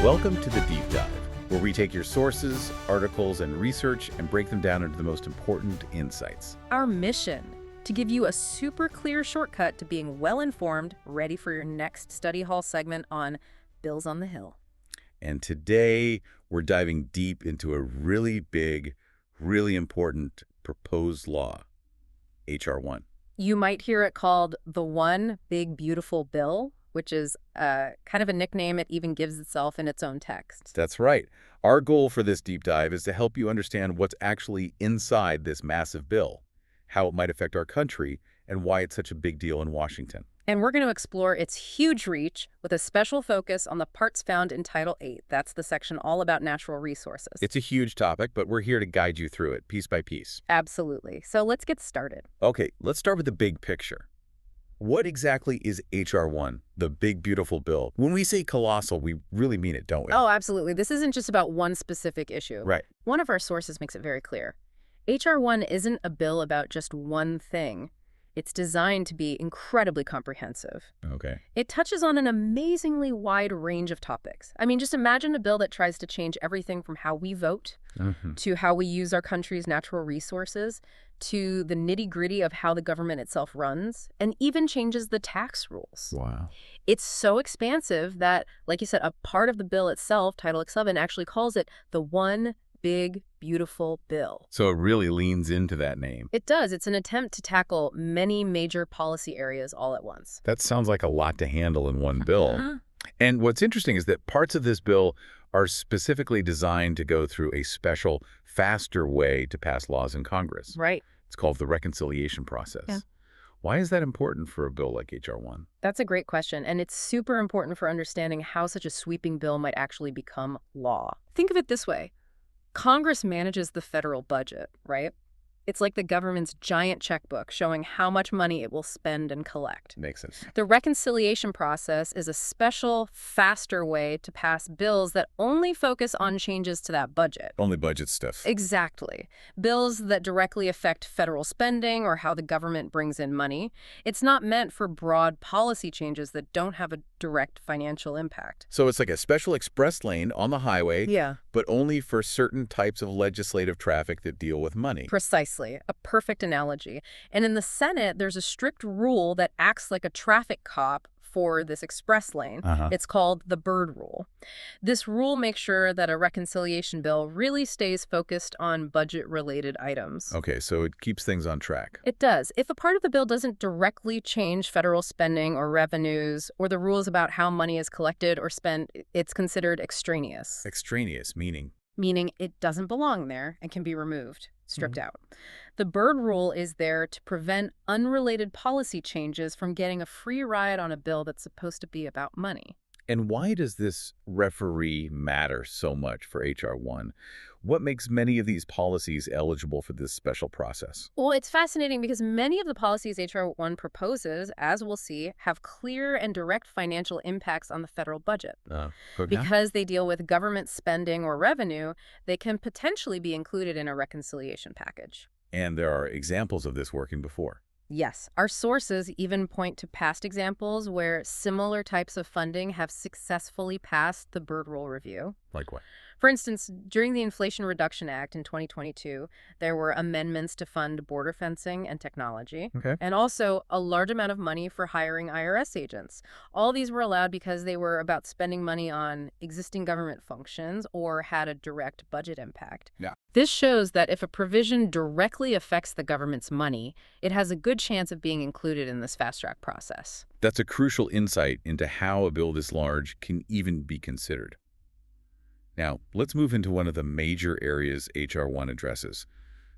Welcome to the Deep Dive, where we take your sources, articles, and research and break them down into the most important insights. Our mission, to give you a super clear shortcut to being well-informed, ready for your next study hall segment on Bills on the Hill. And today, we're diving deep into a really big, really important proposed law, H.R. 1. You might hear it called the One Big Beautiful Bill, which is kind of a nickname it even gives itself in its own text. That's right. Our goal for this deep dive is to help you understand what's actually inside this massive bill, how it might affect our country, and why it's such a big deal in Washington. And we're going to explore its huge reach with a special focus on the parts found in Title 8. That's the section all about natural resources. It's a huge topic, but we're here to guide you through it piece by piece. Absolutely. So let's get started. Okay, let's start with the big picture. What exactly is H.R. 1, the big, beautiful bill? When we say colossal, we really mean it, don't we? Oh, absolutely. This isn't just about one specific issue. Right. One of our sources makes it very clear. H.R. 1 isn't a bill about just one thing. It's designed to be incredibly comprehensive. Okay. It touches on an amazingly wide range of topics. I mean, just imagine a bill that tries to change everything from how we vote to how we use our country's natural resources to the nitty-gritty of how the government itself runs, and even changes the tax rules. Wow. It's so expansive that, like you said, a part of the bill itself, Title 7, actually calls it the One Big Beautiful Bill. So it really leans into that name. It does. It's an attempt to tackle many major policy areas all at once. That sounds like a lot to handle in one bill. And what's interesting is that parts of this bill are specifically designed to go through a special, faster way to pass laws in Congress. Right. It's called the reconciliation process. Yeah. Why is that important for a bill like H.R. 1? That's a great question, and it's super important for understanding how such a sweeping bill might actually become law. Think of it this way. Congress manages the federal budget, right? It's like the government's giant checkbook showing how much money it will spend and collect. Makes sense. The reconciliation process is a special, faster way to pass bills that only focus on changes to that budget. Only budget stuff. Exactly. Bills that directly affect federal spending or how the government brings in money. It's not meant for broad policy changes that don't have a direct financial impact. So it's like a special express lane on the highway, Yeah. but only for certain types of legislative traffic that deal with money. Precisely. A perfect analogy. And in the Senate, there's a strict rule that acts like a traffic cop for this express lane. It's called the Byrd Rule. This rule makes sure that a reconciliation bill really stays focused on budget-related items. Okay, so it keeps things on track. It does. If a part of the bill doesn't directly change federal spending or revenues or the rules about how money is collected or spent, it's considered extraneous. Extraneous, meaning? Meaning it doesn't belong there and can be removed, stripped out. The Byrd Rule is there to prevent unrelated policy changes from getting a free ride on a bill that's supposed to be about money. And why does this referee matter so much for H.R. 1? What makes many of these policies eligible for this special process? Well, it's fascinating because many of the policies H.R. 1 proposes, as we'll see, have clear and direct financial impacts on the federal budget. Because they deal with government spending or revenue, they can potentially be included in a reconciliation package. And there are examples of this working before. Yes, our sources even point to past examples where similar types of funding have successfully passed the Byrd Rule review. Like what? For instance, during the Inflation Reduction Act in 2022, there were amendments to fund border fencing and technology, and also a large amount of money for hiring IRS agents. All these were allowed because they were about spending money on existing government functions or had a direct budget impact. Yeah. This shows that if a provision directly affects the government's money, it has a good chance of being included in this fast-track process. That's a crucial insight into how a bill this large can even be considered. Now, let's move into one of the major areas H.R. 1 addresses,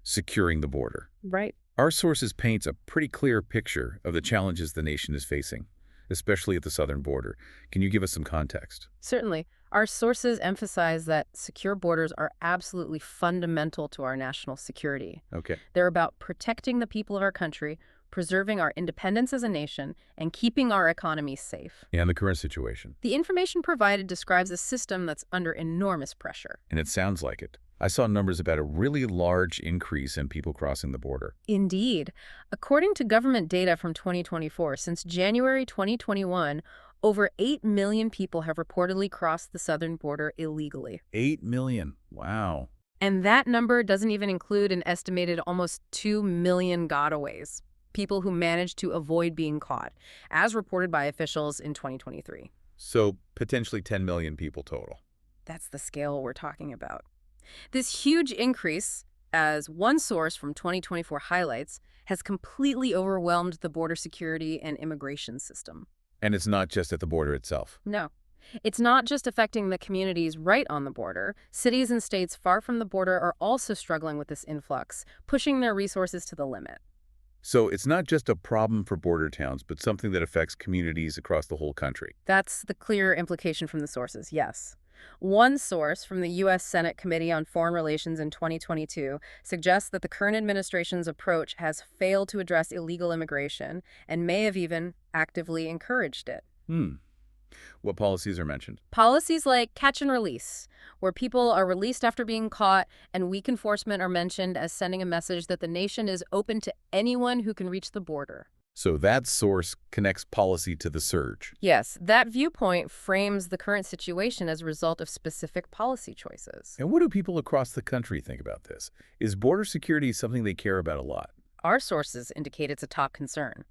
securing the border. Right. Our sources paints a pretty clear picture of the challenges the nation is facing, especially at the southern border. Can you give us some context? Certainly. Our sources emphasize that secure borders are absolutely fundamental to our national security. Okay. They're about protecting the people of our country, preserving our independence as a nation, and keeping our economy safe. And the current situation. The information provided describes a system that's under enormous pressure. And it sounds like it. I saw numbers about a really large increase in people crossing the border. Indeed. According to government data from 2024, since January 2021, Over 8 million people have reportedly crossed the southern border illegally. 8 million. Wow. And that number doesn't even include an estimated almost 2 million gotaways, people who managed to avoid being caught, as reported by officials in 2023. So potentially 10 million people total. That's the scale we're talking about. This huge increase, as one source from 2024 highlights, has completely overwhelmed the border security and immigration system. And it's not just at the border itself. No. It's not just affecting the communities right on the border. Cities and states far from the border are also struggling with this influx, pushing their resources to the limit. So it's not just a problem for border towns, but something that affects communities across the whole country. That's the clear implication from the sources, yes. One source from the U.S. Senate Committee on Foreign Relations in 2022 suggests that the current administration's approach has failed to address illegal immigration and may have even actively encouraged it. What policies are mentioned? Policies like catch and release, where people are released after being caught, and weak enforcement are mentioned as sending a message that the nation is open to anyone who can reach the border. So that source connects policy to the surge. Yes, that viewpoint frames the current situation as a result of specific policy choices. And what do people across the country think about this? Is border security something they care about a lot? Our sources indicate it's a top concern.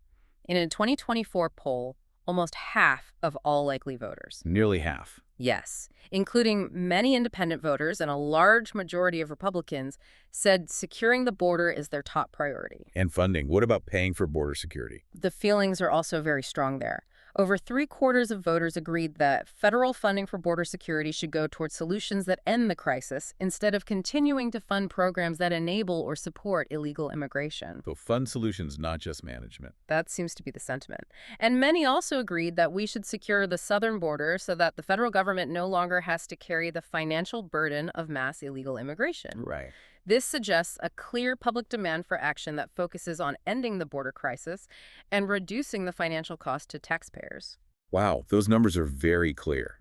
In a 2024 poll, almost half of all likely voters. Nearly half. Yes, including many independent voters and a large majority of Republicans, said securing the border is their top priority. And funding. What about paying for border security? The feelings are also very strong there. Over 3/4 of voters agreed that federal funding for border security should go towards solutions that end the crisis instead of continuing to fund programs that enable or support illegal immigration. So fund solutions, not just management. That seems to be the sentiment. And many also agreed that we should secure the southern border so that the federal government no longer has to carry the financial burden of mass illegal immigration. Right. This suggests a clear public demand for action that focuses on ending the border crisis and reducing the financial cost to taxpayers. Wow, those numbers are very clear.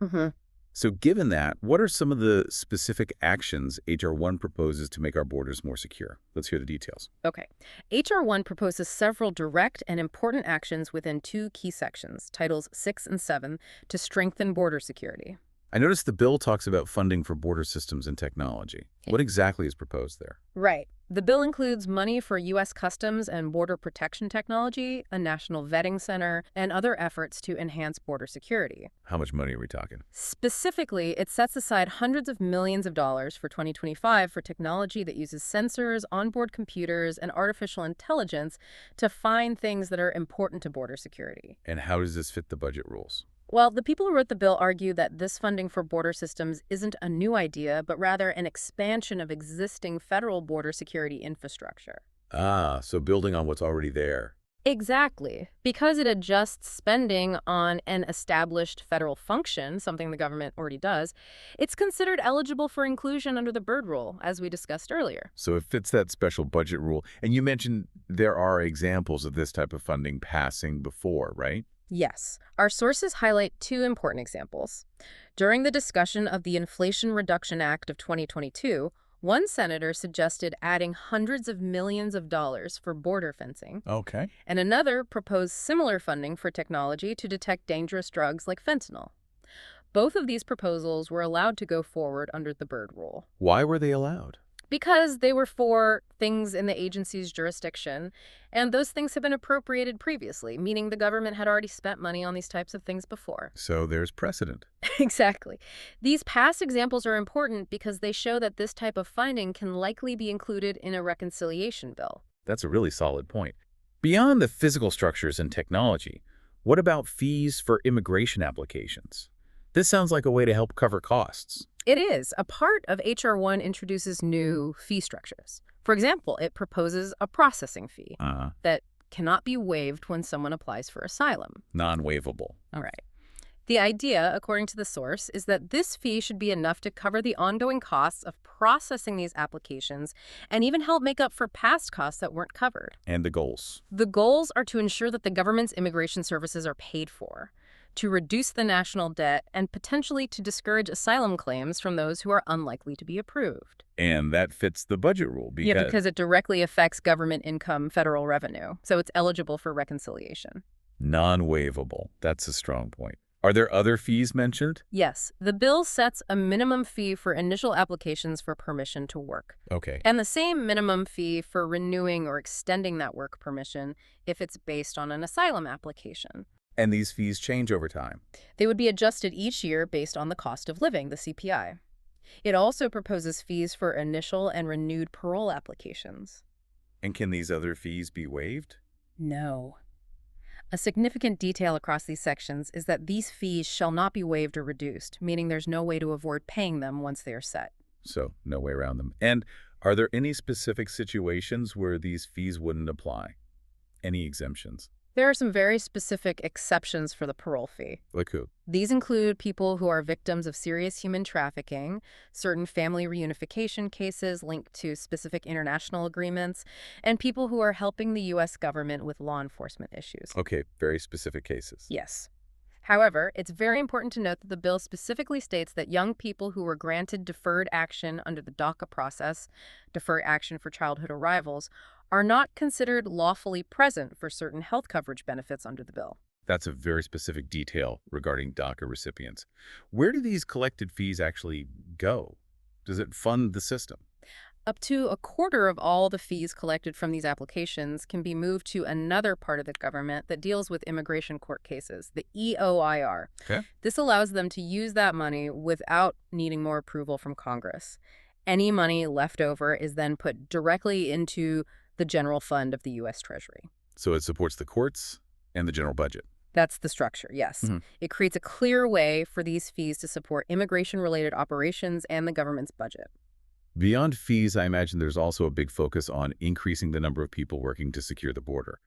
So given that, what are some of the specific actions H.R. 1 proposes to make our borders more secure? Let's hear the details. Okay. H.R. 1 proposes several direct and important actions within two key sections, Titles 6 and 7, to strengthen border security. I noticed the bill talks about funding for border systems and technology. What exactly is proposed there? Right. The bill includes money for U.S. Customs and Border Protection Technology, a national vetting center, and other efforts to enhance border security. How much money are we talking? Specifically, it sets aside hundreds of millions of dollars for 2025 for technology that uses sensors, onboard computers, and artificial intelligence to find things that are important to border security. And how does this fit the budget rules? Well, the people who wrote the bill argue that this funding for border systems isn't a new idea, but rather an expansion of existing federal border security infrastructure. Ah, so building on what's already there. Exactly. Because it adjusts spending on an established federal function, something the government already does, it's considered eligible for inclusion under the Byrd Rule, as we discussed earlier. So it fits that special budget rule. And you mentioned there are examples of this type of funding passing before, right? Yes. Our sources highlight two important examples. During the discussion of the Inflation Reduction Act of 2022, one senator suggested adding hundreds of millions of dollars for border fencing. Okay. And another proposed similar funding for technology to detect dangerous drugs like fentanyl. Both of these proposals were allowed to go forward under the Byrd Rule. Why were they allowed? Because they were for things in the agency's jurisdiction, and those things have been appropriated previously, meaning the government had already spent money on these types of things before. So there's precedent. Exactly. These past examples are important because they show that this type of funding can likely be included in a reconciliation bill. That's a really solid point. Beyond the physical structures and technology, what about fees for immigration applications? This sounds like a way to help cover costs. It is. A part of H.R. 1 introduces new fee structures. For example, it proposes a processing fee that cannot be waived when someone applies for asylum. Non-waivable. All right. The idea, according to the source, is that this fee should be enough to cover the ongoing costs of processing these applications and even help make up for past costs that weren't covered. And the goals? The goals are to ensure that the government's immigration services are paid for, to reduce the national debt, and potentially to discourage asylum claims from those who are unlikely to be approved. And that fits the budget rule because it directly affects government income, federal revenue, so it's eligible for reconciliation. Non-waivable. That's a strong point. Are there other fees mentioned? Yes, the bill sets a minimum fee for initial applications for permission to work, Okay. and the same minimum fee for renewing or extending that work permission if it's based on an asylum application. And these fees change over time. They would be adjusted each year based on the cost of living, the CPI. It also proposes fees for initial and renewed parole applications. And can these other fees be waived? No. A significant detail across these sections is that these fees shall not be waived or reduced, meaning there's no way to avoid paying them once they are set. So, no way around them. And are there any specific situations where these fees wouldn't apply? Any exemptions? There are some very specific exceptions for the parole fee. Like who? These include people who are victims of serious human trafficking, certain family reunification cases linked to specific international agreements, and people who are helping the U.S. government with law enforcement issues. Okay, very specific cases. Yes. However, it's very important to note that the bill specifically states that young people who were granted deferred action under the DACA process, deferred action for childhood arrivals, are not considered lawfully present for certain health coverage benefits under the bill. That's a very specific detail regarding DACA recipients. Where do these collected fees actually go? Does it fund the system? Up to a quarter of all the fees collected from these applications can be moved to another part of the government that deals with immigration court cases, the EOIR. Okay. This allows them to use that money without needing more approval from Congress. Any money left over is then put directly into the general fund of the U.S. Treasury. So it supports the courts and the general budget. That's the structure, yes. It creates a clear way for these fees to support immigration-related operations and the government's budget. Beyond fees, I imagine there's also a big focus on increasing the number of people working to secure the border.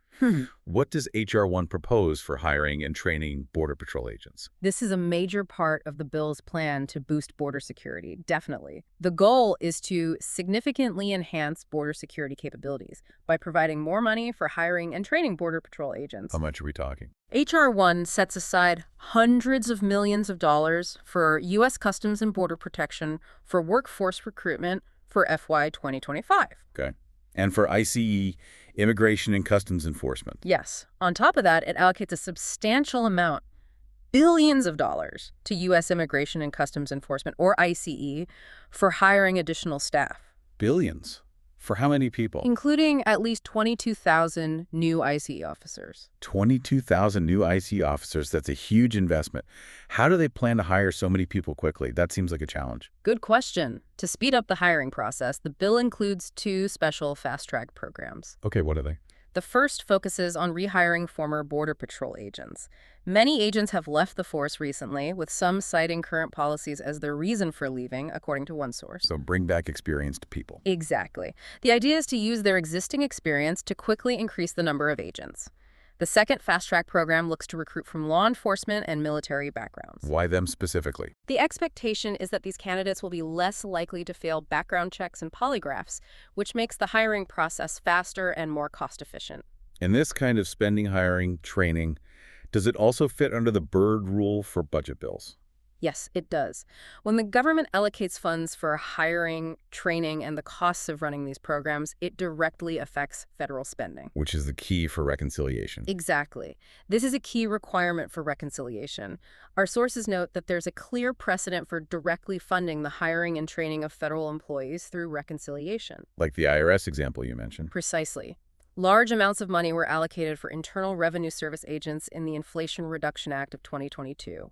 What does H.R. 1 propose for hiring and training Border Patrol agents? This is a major part of the bill's plan to boost border security, definitely. The goal is to significantly enhance border security capabilities by providing more money for hiring and training Border Patrol agents. How much are we talking? H.R. 1 sets aside hundreds of millions of dollars for U.S. Customs and Border Protection for workforce recruitment for FY 2025. Okay. And for ICE, Immigration and Customs Enforcement. Yes. On top of that, it allocates a substantial amount, billions of dollars, to U.S. Immigration and Customs Enforcement, or ICE, for hiring additional staff. Billions? For how many people? Including at least 22,000 new ICE officers. 22,000 new ICE officers. That's a huge investment. How do they plan to hire so many people quickly? That seems like a challenge. Good question. To speed up the hiring process, the bill includes 2 special fast-track programs. Okay, what are they? The first focuses on rehiring former Border Patrol agents. Many agents have left the force recently, with some citing current policies as their reason for leaving, according to one source. So bring back experienced people. Exactly. The idea is to use their existing experience to quickly increase the number of agents. The second fast-track program looks to recruit from law enforcement and military backgrounds. Why them specifically? The expectation is that these candidates will be less likely to fail background checks and polygraphs, which makes the hiring process faster and more cost-efficient. And this kind of spending, hiring, training, does it also fit under the Byrd rule for budget bills? Yes, it does. When the government allocates funds for hiring, training, and the costs of running these programs, it directly affects federal spending. Which is the key for reconciliation. Exactly. This is a key requirement for reconciliation. Our sources note that there's a clear precedent for directly funding the hiring and training of federal employees through reconciliation. Like the IRS example you mentioned. Precisely. Large amounts of money were allocated for Internal Revenue Service agents in the Inflation Reduction Act of 2022.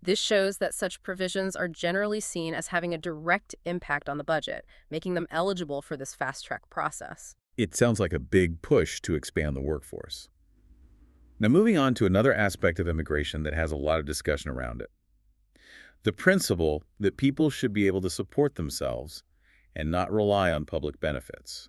This shows that such provisions are generally seen as having a direct impact on the budget, making them eligible for this fast-track process. It sounds like a big push to expand the workforce. Now moving on to another aspect of immigration that has a lot of discussion around it. The principle that people should be able to support themselves and not rely on public benefits.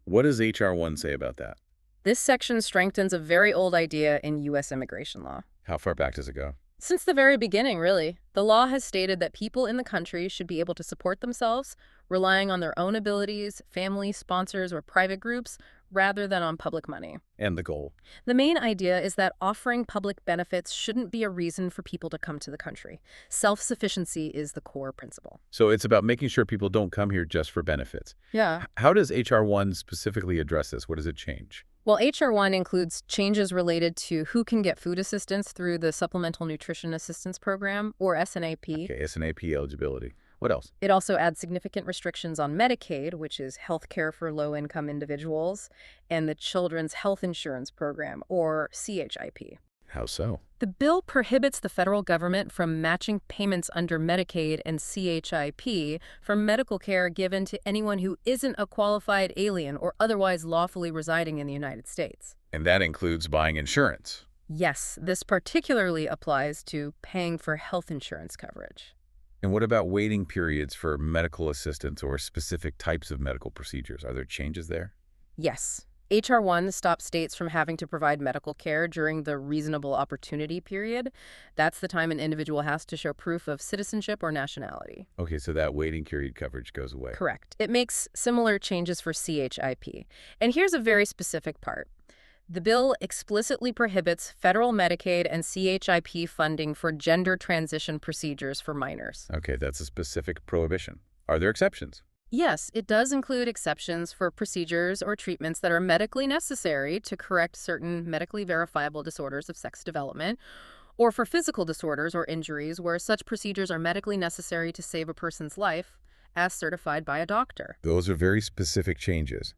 What does H.R. 1 say about that? This section strengthens a very old idea in U.S. immigration law. How far back does it go? Since the very beginning, really. The law has stated that people in the country should be able to support themselves, relying on their own abilities, family, sponsors, or private groups, rather than on public money. And the goal? The main idea is that offering public benefits shouldn't be a reason for people to come to the country. Self-sufficiency is the core principle. So it's about making sure people don't come here just for benefits. Yeah. How does H.R. 1 specifically address this? What does it change? Well, H.R. 1 includes changes related to who can get food assistance through the Supplemental Nutrition Assistance Program, or SNAP. Okay, SNAP eligibility. What else? It also adds significant restrictions on Medicaid, which is health care for low-income individuals, and the Children's Health Insurance Program, or CHIP. How so? The bill prohibits the federal government from matching payments under Medicaid and CHIP for medical care given to anyone who isn't a qualified alien or otherwise lawfully residing in the United States. And that includes buying insurance. Yes, this particularly applies to paying for health insurance coverage. And what about waiting periods for medical assistance or specific types of medical procedures? Are there changes there? Yes. H.R. 1 stops states from having to provide medical care during the reasonable opportunity period. That's the time an individual has to show proof of citizenship or nationality. Okay, so that waiting period coverage goes away. Correct. It makes similar changes for CHIP. And here's a very specific part. The bill explicitly prohibits federal Medicaid and CHIP funding for gender transition procedures for minors. Okay, that's a specific prohibition. Are there exceptions? Yes, it does include exceptions for procedures or treatments that are medically necessary to correct certain medically verifiable disorders of sex development, or for physical disorders or injuries where such procedures are medically necessary to save a person's life, as certified by a doctor. Those are very specific changes.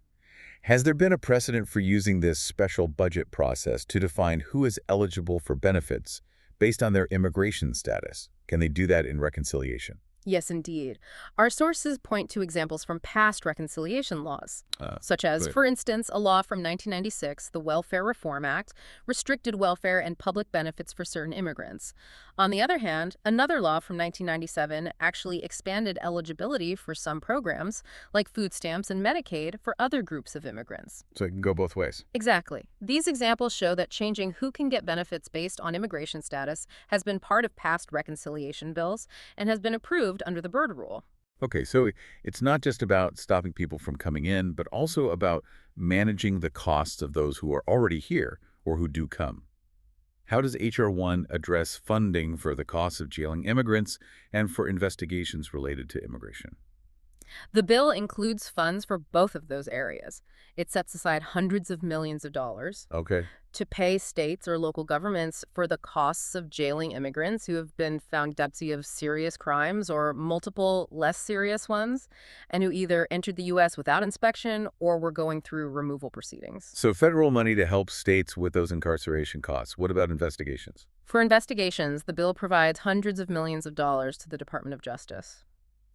Has there been a precedent for using this special budget process to define who is eligible for benefits based on their immigration status? Can they do that in reconciliation? Yes, indeed. Our sources point to examples from past reconciliation laws, such as, good. for instance, a law from 1996, the Welfare Reform Act, restricted welfare and public benefits for certain immigrants. On the other hand, another law from 1997 actually expanded eligibility for some programs, like food stamps and Medicaid, for other groups of immigrants. So it can go both ways. Exactly. These examples show that changing who can get benefits based on immigration status has been part of past reconciliation bills and has been approved under the Byrd Rule. Okay, so it's not just about stopping people from coming in, but also about managing the costs of those who are already here or who do come. How does H.R. 1 address funding for the costs of jailing immigrants and for investigations related to immigration? The bill includes funds for both of those areas. It sets aside hundreds of millions of dollars Okay. to pay states or local governments for the costs of jailing immigrants who have been found guilty of serious crimes or multiple less serious ones, and who either entered the U.S. without inspection or were going through removal proceedings. So federal money to help states with those incarceration costs. What about investigations? For investigations, the bill provides hundreds of millions of dollars to the Department of Justice.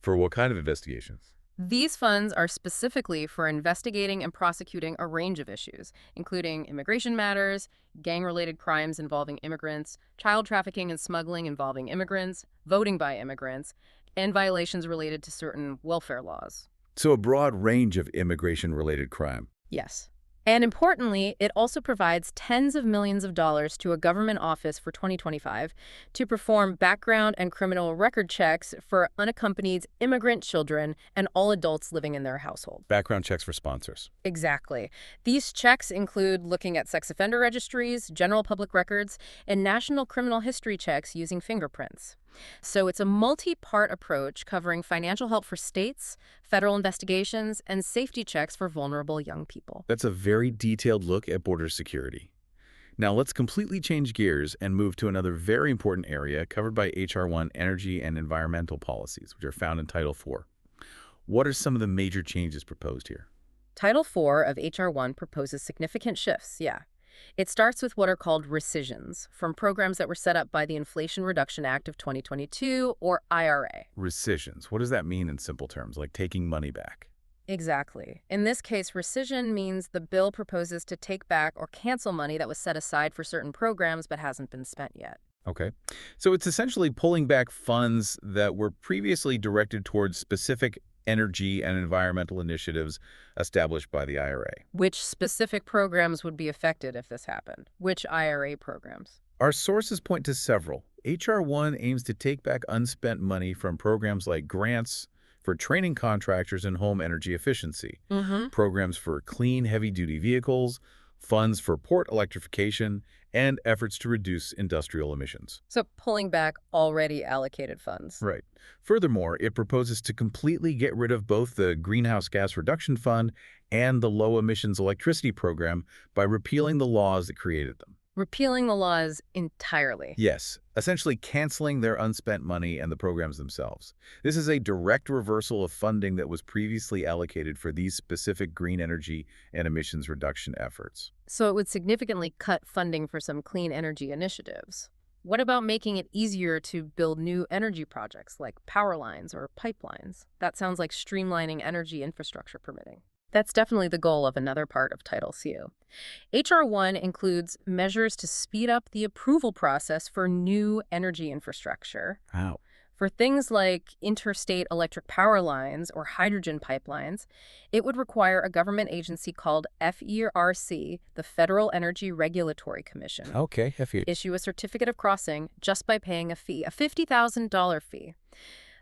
For what kind of investigations? These funds are specifically for investigating and prosecuting a range of issues, including immigration matters, gang-related crimes involving immigrants, child trafficking and smuggling involving immigrants, voting by immigrants, and violations related to certain welfare laws. So a broad range of immigration-related crime. Yes. And importantly, it also provides tens of millions of dollars to a government office for 2025 to perform background and criminal record checks for unaccompanied immigrant children and all adults living in their household. Background checks for sponsors. Exactly. These checks include looking at sex offender registries, general public records, and national criminal history checks using fingerprints. So it's a multi-part approach covering financial help for states, federal investigations, and safety checks for vulnerable young people. That's a very detailed look at border security. Now let's completely change gears and move to another very important area covered by H.R. 1 energy and environmental policies, which are found in Title 4. What are some of the major changes proposed here? Title 4 of H.R. 1 proposes significant shifts, yeah. It starts with what are called rescissions from programs that were set up by the Inflation Reduction Act of 2022, or IRA. Rescissions. What does that mean in simple terms, like taking money back? Exactly. In this case, rescission means the bill proposes to take back or cancel money that was set aside for certain programs but hasn't been spent yet. Okay. So it's essentially pulling back funds that were previously directed towards specific energy and environmental initiatives established by the IRA. Which specific programs would be affected if this happened? Which IRA programs? Our sources point to several. H.R. 1 aims to take back unspent money from programs like grants for training contractors in home energy efficiency, programs for clean heavy-duty vehicles, funds for port electrification, and efforts to reduce industrial emissions. So pulling back already allocated funds. Right. Furthermore, it proposes to completely get rid of both the Greenhouse Gas Reduction Fund and the Low Emissions Electricity Program by repealing the laws that created them. Repealing the laws entirely. Yes, essentially canceling their unspent money and the programs themselves. This is a direct reversal of funding that was previously allocated for these specific green energy and emissions reduction efforts. So it would significantly cut funding for some clean energy initiatives. What about making it easier to build new energy projects like power lines or pipelines? That sounds like streamlining energy infrastructure permitting. That's definitely the goal of another part of Title II. H.R. 1 includes measures to speed up the approval process for new energy infrastructure. Wow. For things like interstate electric power lines or hydrogen pipelines, it would require a government agency called FERC, the Federal Energy Regulatory Commission, Okay, issue a certificate of crossing just by paying a fee, a $50,000 fee.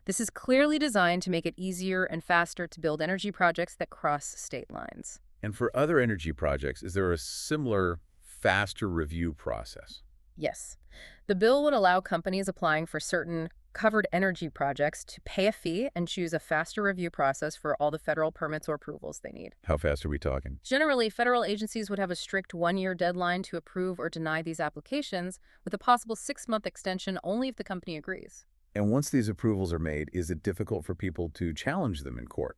This is clearly designed to make it easier and faster to build energy projects that cross state lines. And for other energy projects, is there a similar, faster review process? Yes. The bill would allow companies applying for certain covered energy projects to pay a fee and choose a faster review process for all the federal permits or approvals they need. How fast are we talking? Generally, federal agencies would have a strict one-year deadline to approve or deny these applications, with a possible 6-month extension only if the company agrees. And once these approvals are made, is it difficult for people to challenge them in court?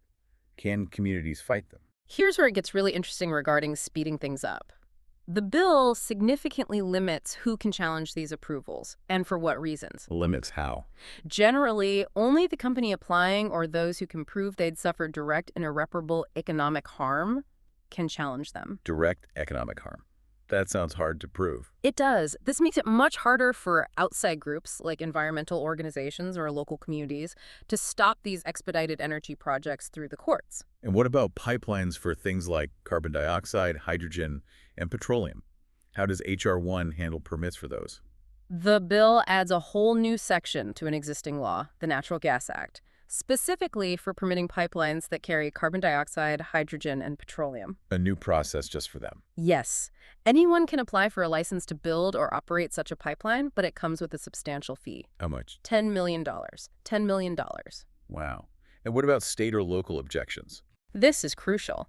Can communities fight them? Here's where it gets really interesting regarding speeding things up. The bill significantly limits who can challenge these approvals, and for what reasons. Limits how? Generally, only the company applying or those who can prove they'd suffered direct and irreparable economic harm can challenge them. Direct economic harm. That sounds hard to prove. It does. This makes it much harder for outside groups like environmental organizations or local communities to stop these expedited energy projects through the courts. And what about pipelines for things like carbon dioxide, hydrogen, and petroleum? How does H.R. 1 handle permits for those? The bill adds a whole new section to an existing law, the Natural Gas Act, specifically for permitting pipelines that carry carbon dioxide, hydrogen, and petroleum. A new process just for them. Yes. Anyone can apply for a license to build or operate such a pipeline, but it comes with a substantial fee. How much? $10 million. $10 million. Wow. And what about state or local objections? This is crucial.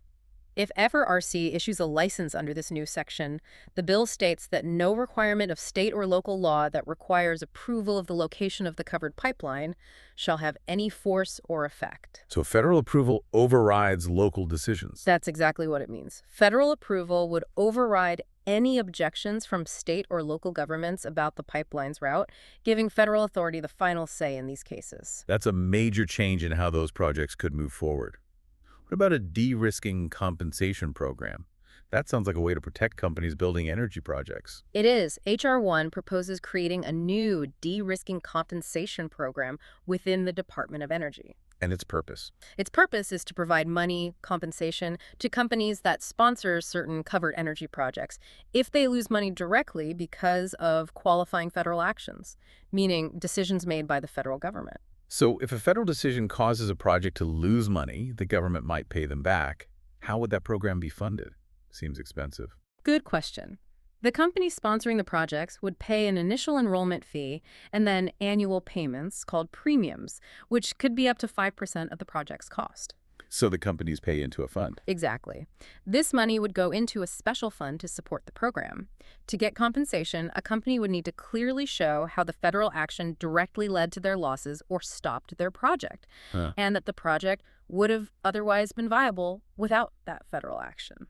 If FERC issues a license under this new section, the bill states that no requirement of state or local law that requires approval of the location of the covered pipeline shall have any force or effect. So federal approval overrides local decisions. That's exactly what it means. Federal approval would override any objections from state or local governments about the pipeline's route, giving federal authority the final say in these cases. That's a major change in how those projects could move forward. What about a de-risking compensation program? That sounds like a way to protect companies building energy projects. It is. H.R. 1 proposes creating a new de-risking compensation program within the Department of Energy. And its purpose? Its purpose is to provide money, compensation, to companies that sponsor certain covered energy projects if they lose money directly because of qualifying federal actions, meaning decisions made by the federal government. So if a federal decision causes a project to lose money, the government might pay them back. How would that program be funded? Seems expensive. Good question. The companies sponsoring the projects would pay an initial enrollment fee and then annual payments called premiums, which could be up to 5% of the project's cost. So the companies pay into a fund. Exactly. This money would go into a special fund to support the program. To get compensation, a company would need to clearly show how the federal action directly led to their losses or stopped their project, and that the project would have otherwise been viable without that federal action.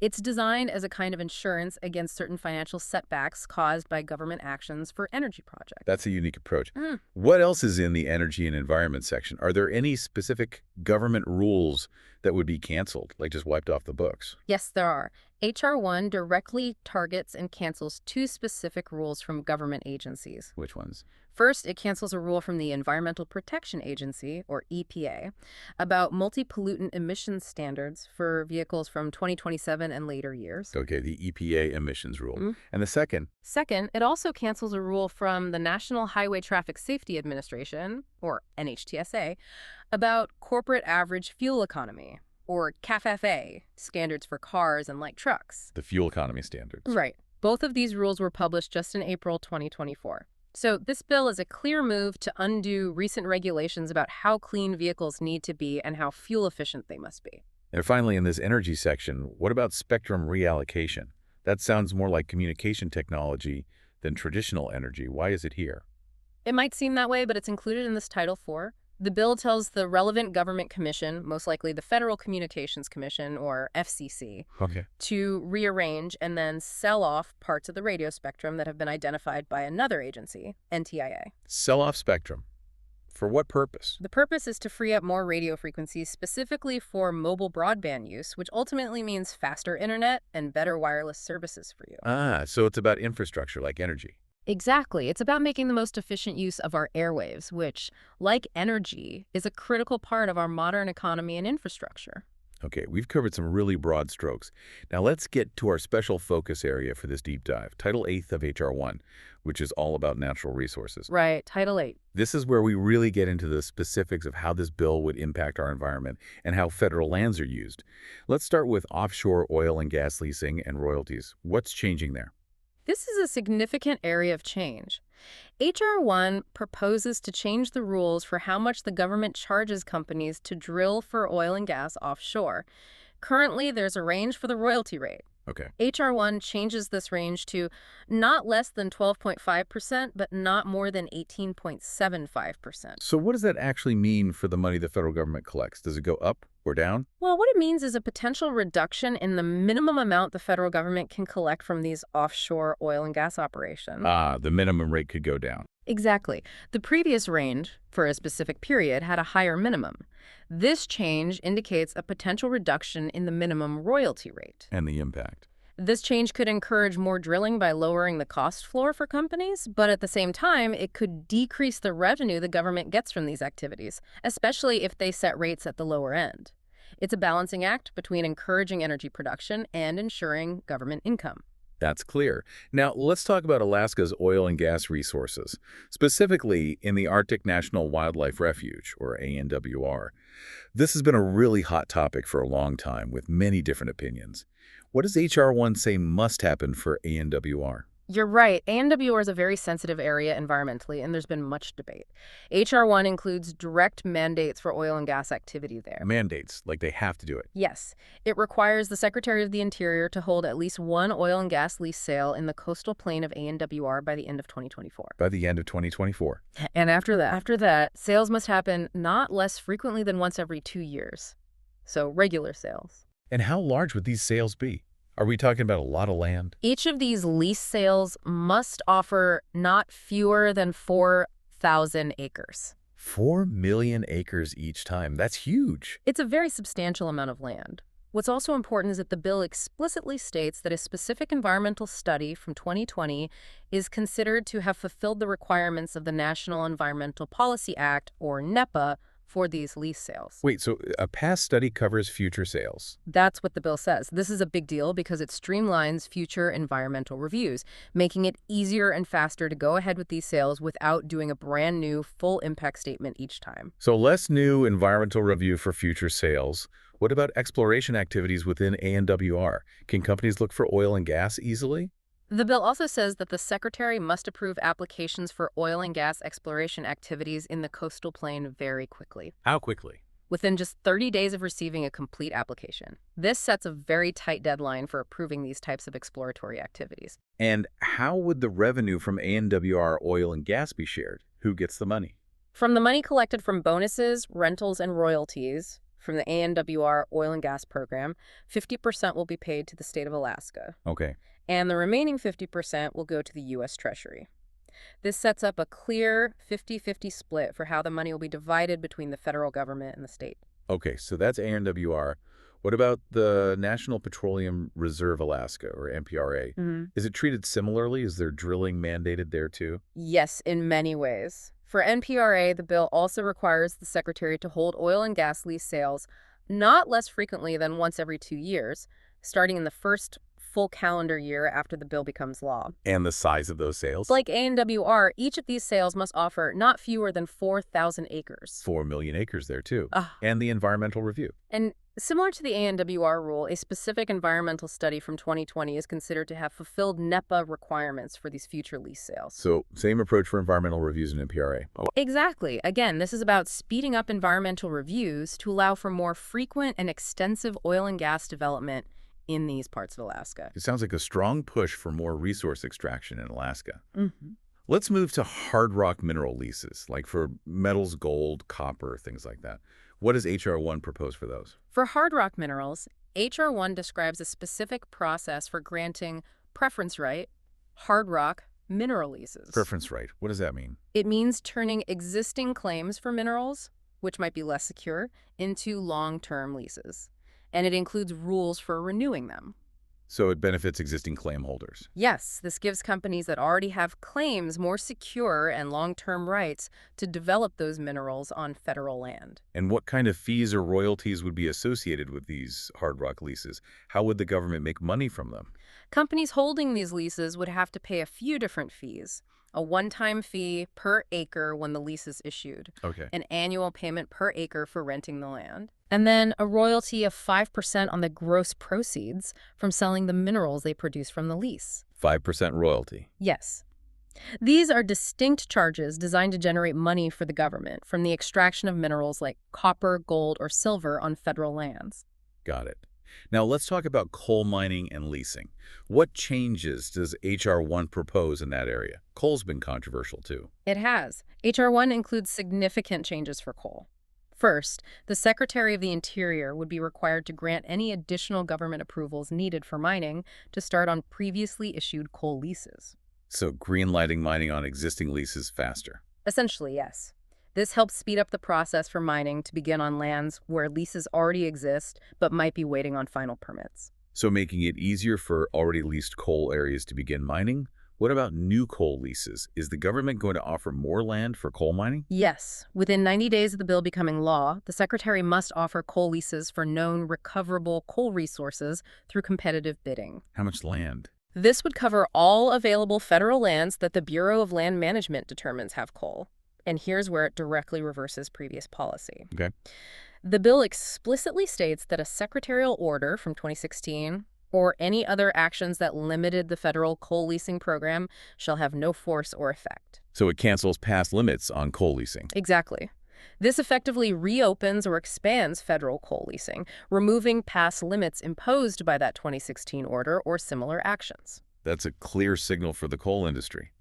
It's designed as a kind of insurance against certain financial setbacks caused by government actions for energy projects. That's a unique approach. What else is in the energy and environment section? Are there any specific government rules that would be canceled, like just wiped off the books? Yes, there are. H.R. 1 directly targets and cancels 2 specific rules from government agencies. Which ones? First, it cancels a rule from the Environmental Protection Agency, or EPA, about multi-pollutant emissions standards for vehicles from 2027 and later years. Okay, the EPA emissions rule. And the second? Second, it also cancels a rule from the National Highway Traffic Safety Administration, or NHTSA, about corporate average fuel economy. or CAFE, standards for cars and light trucks. The fuel economy standards. Right. Both of these rules were published just in April 2024. So this bill is a clear move to undo recent regulations about how clean vehicles need to be and how fuel efficient they must be. And finally, in this energy section, what about spectrum reallocation? That sounds more like communication technology than traditional energy. Why is it here? It might seem that way, but it's included in this Title IV. The bill tells the relevant government commission, most likely the Federal Communications Commission, or FCC, to rearrange and then sell off parts of the radio spectrum that have been identified by another agency, NTIA. Sell off spectrum. For what purpose? The purpose is to free up more radio frequencies specifically for mobile broadband use, which ultimately means faster internet and better wireless services for you. So it's about infrastructure like energy. Exactly. It's about making the most efficient use of our airwaves, which, like energy, is a critical part of our modern economy and infrastructure. Okay, we've covered some really broad strokes. Now let's get to our special focus area for this deep dive, Title 8 of H.R. 1, which is all about natural resources. Right, Title 8. This is where we really get into the specifics of how this bill would impact our environment and how federal lands are used. Let's start with offshore oil and gas leasing and royalties. What's changing there? This is a significant area of change. H.R. 1 proposes to change the rules for how much the government charges companies to drill for oil and gas offshore. Currently, there's a range for the royalty rate. Okay. H.R. 1 changes this range to not less than 12.5%, but not more than 18.75%. So what does that actually mean for the money the federal government collects? Does it go up or down? Well, what it means is a potential reduction in the minimum amount the federal government can collect from these offshore oil and gas operations. The minimum rate could go down. Exactly. The previous range, for a specific period, had a higher minimum. This change indicates a potential reduction in the minimum royalty rate. And the impact. This change could encourage more drilling by lowering the cost floor for companies, but at the same time, it could decrease the revenue the government gets from these activities, especially if they set rates at the lower end. It's a balancing act between encouraging energy production and ensuring government income. That's clear. Now, let's talk about Alaska's oil and gas resources, specifically in the Arctic National Wildlife Refuge, or ANWR. This has been a really hot topic for a long time, with many different opinions. What does H.R. 1 say must happen for ANWR? You're right. ANWR is a very sensitive area environmentally, and there's been much debate. H.R. 1 includes direct mandates for oil and gas activity there. Mandates, like they have to do it. Yes. It requires the Secretary of the Interior to hold at least one oil and gas lease sale in the coastal plain of ANWR by the end of 2024. By the end of 2024. And after that, sales must happen not less frequently than once every 2 years. So regular sales. And how large would these sales be? Are we talking about a lot of land? Each of these lease sales must offer not fewer than 4,000 acres. 4 million acres each time. That's huge. It's a very substantial amount of land. What's also important is that the bill explicitly states that a specific environmental study from 2020 is considered to have fulfilled the requirements of the National Environmental Policy Act, or NEPA, for these lease sales. Wait, so a past study covers future sales? That's what the bill says. This is a big deal because it streamlines future environmental reviews, making it easier and faster to go ahead with these sales without doing a brand new full impact statement each time. So less new environmental review for future sales. What about exploration activities within ANWR? Can companies look for oil and gas easily? The bill also says that the Secretary must approve applications for oil and gas exploration activities in the coastal plain very quickly. How quickly? Within just 30 days of receiving a complete application. This sets a very tight deadline for approving these types of exploratory activities. And how would the revenue from ANWR oil and gas be shared? Who gets the money? From the money collected from bonuses, rentals, and royalties from the ANWR oil and gas program, 50% will be paid to the state of Alaska. Okay. And the remaining 50% will go to the U.S. Treasury. This sets up a clear 50-50 split for how the money will be divided between the federal government and the state. Okay, so that's ANWR. What about the National Petroleum Reserve Alaska, or NPRA? Is it treated similarly? Is there drilling mandated there too? Yes, in many ways. For NPRA, the bill also requires the Secretary to hold oil and gas lease sales not less frequently than once every 2 years, starting in the first full calendar year after the bill becomes law. And the size of those sales? Like ANWR, each of these sales must offer not fewer than 4,000 acres. 4 million acres there, too. Ah. And the environmental review. And similar to the ANWR rule, a specific environmental study from 2020 is considered to have fulfilled NEPA requirements for these future lease sales. So, same approach for environmental reviews in NPRA. Oh. Exactly. Again, this is about speeding up environmental reviews to allow for more frequent and extensive oil and gas development in these parts of Alaska. It sounds like a strong push for more resource extraction in Alaska. Mm-hmm. Let's move to hard rock mineral leases, like for metals, gold, copper, things like that. What does H.R. 1 propose for those? For hard rock minerals, H.R. 1 describes a specific process for granting preference right, hard rock mineral leases. Preference right. What does that mean? It means turning existing claims for minerals, which might be less secure, into long-term leases. And it includes rules for renewing them. So it benefits existing claim holders. Yes, this gives companies that already have claims more secure and long-term rights to develop those minerals on federal land. And what kind of fees or royalties would be associated with these hard rock leases? How would the government make money from them? Companies holding these leases would have to pay a few different fees. A one-time fee per acre when the lease is issued. Okay. An annual payment per acre for renting the land. And then a royalty of 5% on the gross proceeds from selling the minerals they produce from the lease. 5% royalty. Yes. These are distinct charges designed to generate money for the government from the extraction of minerals like copper, gold, or silver on federal lands. Got it. Now let's talk about coal mining and leasing. What changes does H.R. 1 propose in that area? Coal's been controversial too. It has. H.R. 1 includes significant changes for coal. First, the Secretary of the Interior would be required to grant any additional government approvals needed for mining to start on previously issued coal leases. So greenlighting mining on existing leases faster. Essentially, yes. This helps speed up the process for mining to begin on lands where leases already exist but might be waiting on final permits. So making it easier for already leased coal areas to begin mining? What about new coal leases? Is the government going to offer more land for coal mining? Yes. Within 90 days of the bill becoming law, the Secretary must offer coal leases for known recoverable coal resources through competitive bidding. How much land? This would cover all available federal lands that the Bureau of Land Management determines have coal. And here's where it directly reverses previous policy. Okay. The bill explicitly states that a secretarial order from 2016 or any other actions that limited the federal coal leasing program shall have no force or effect. So it cancels past limits on coal leasing. Exactly. This effectively reopens or expands federal coal leasing, removing past limits imposed by that 2016 order or similar actions. That's a clear signal for the coal industry.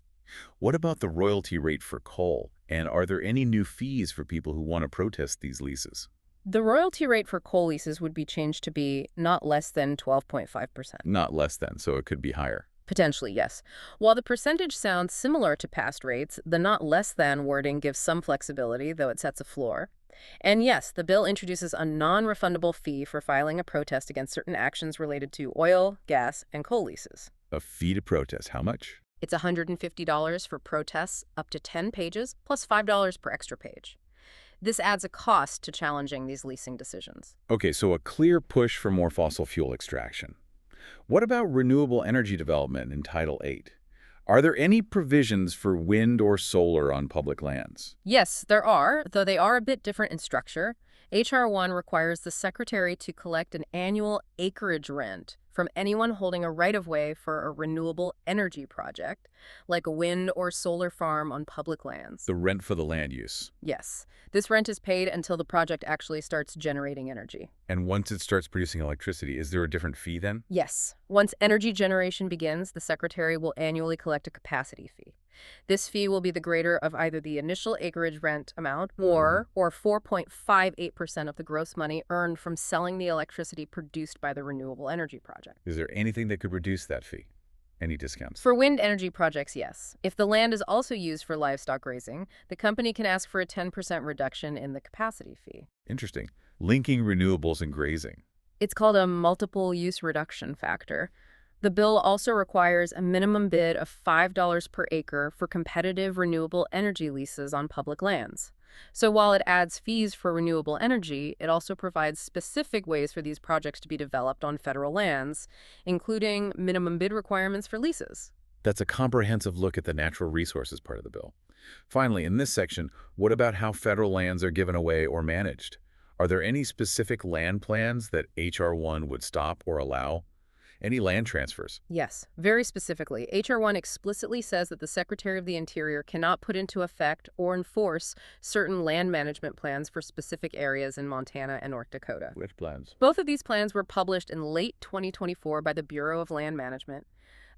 What about the royalty rate for coal? And are there any new fees for people who want to protest these leases? The royalty rate for coal leases would be changed to be not less than 12.5%. Not less than, so it could be higher. Potentially, yes. While the percentage sounds similar to past rates, the not less than wording gives some flexibility, though it sets a floor. And yes, the bill introduces a non-refundable fee for filing a protest against certain actions related to oil, gas, and coal leases. A fee to protest. How much? It's $150 for protests up to 10 pages, plus $5 per extra page. This adds a cost to challenging these leasing decisions. Okay, so a clear push for more fossil fuel extraction. What about renewable energy development in Title VIII? Are there any provisions for wind or solar on public lands? Yes, there are, though they are a bit different in structure. H.R. 1 requires the Secretary to collect an annual acreage rent from anyone holding a right-of-way for a renewable energy project, like a wind or solar farm on public lands. The rent for the land use. Yes. This rent is paid until the project actually starts generating energy. And once it starts producing electricity, is there a different fee then? Yes. Once energy generation begins, the Secretary will annually collect a capacity fee. This fee will be the greater of either the initial acreage rent amount or 4.58% of the gross money earned from selling the electricity produced by the renewable energy project. Is there anything that could reduce that fee? Any discounts? For wind energy projects, yes. If the land is also used for livestock grazing, the company can ask for a 10% reduction in the capacity fee. Interesting. Linking renewables and grazing. It's called a multiple use reduction factor. The bill also requires a minimum bid of $5 per acre for competitive renewable energy leases on public lands. So while it adds fees for renewable energy, it also provides specific ways for these projects to be developed on federal lands, including minimum bid requirements for leases. That's a comprehensive look at the natural resources part of the bill. Finally, in this section, what about how federal lands are given away or managed? Are there any specific land plans that H.R. 1 would stop or allow? Any land transfers? Yes, very specifically, H.R. 1 explicitly says that the Secretary of the Interior cannot put into effect or enforce certain land management plans for specific areas in Montana and North Dakota. Which plans? Both of these plans were published in late 2024 by the Bureau of Land Management.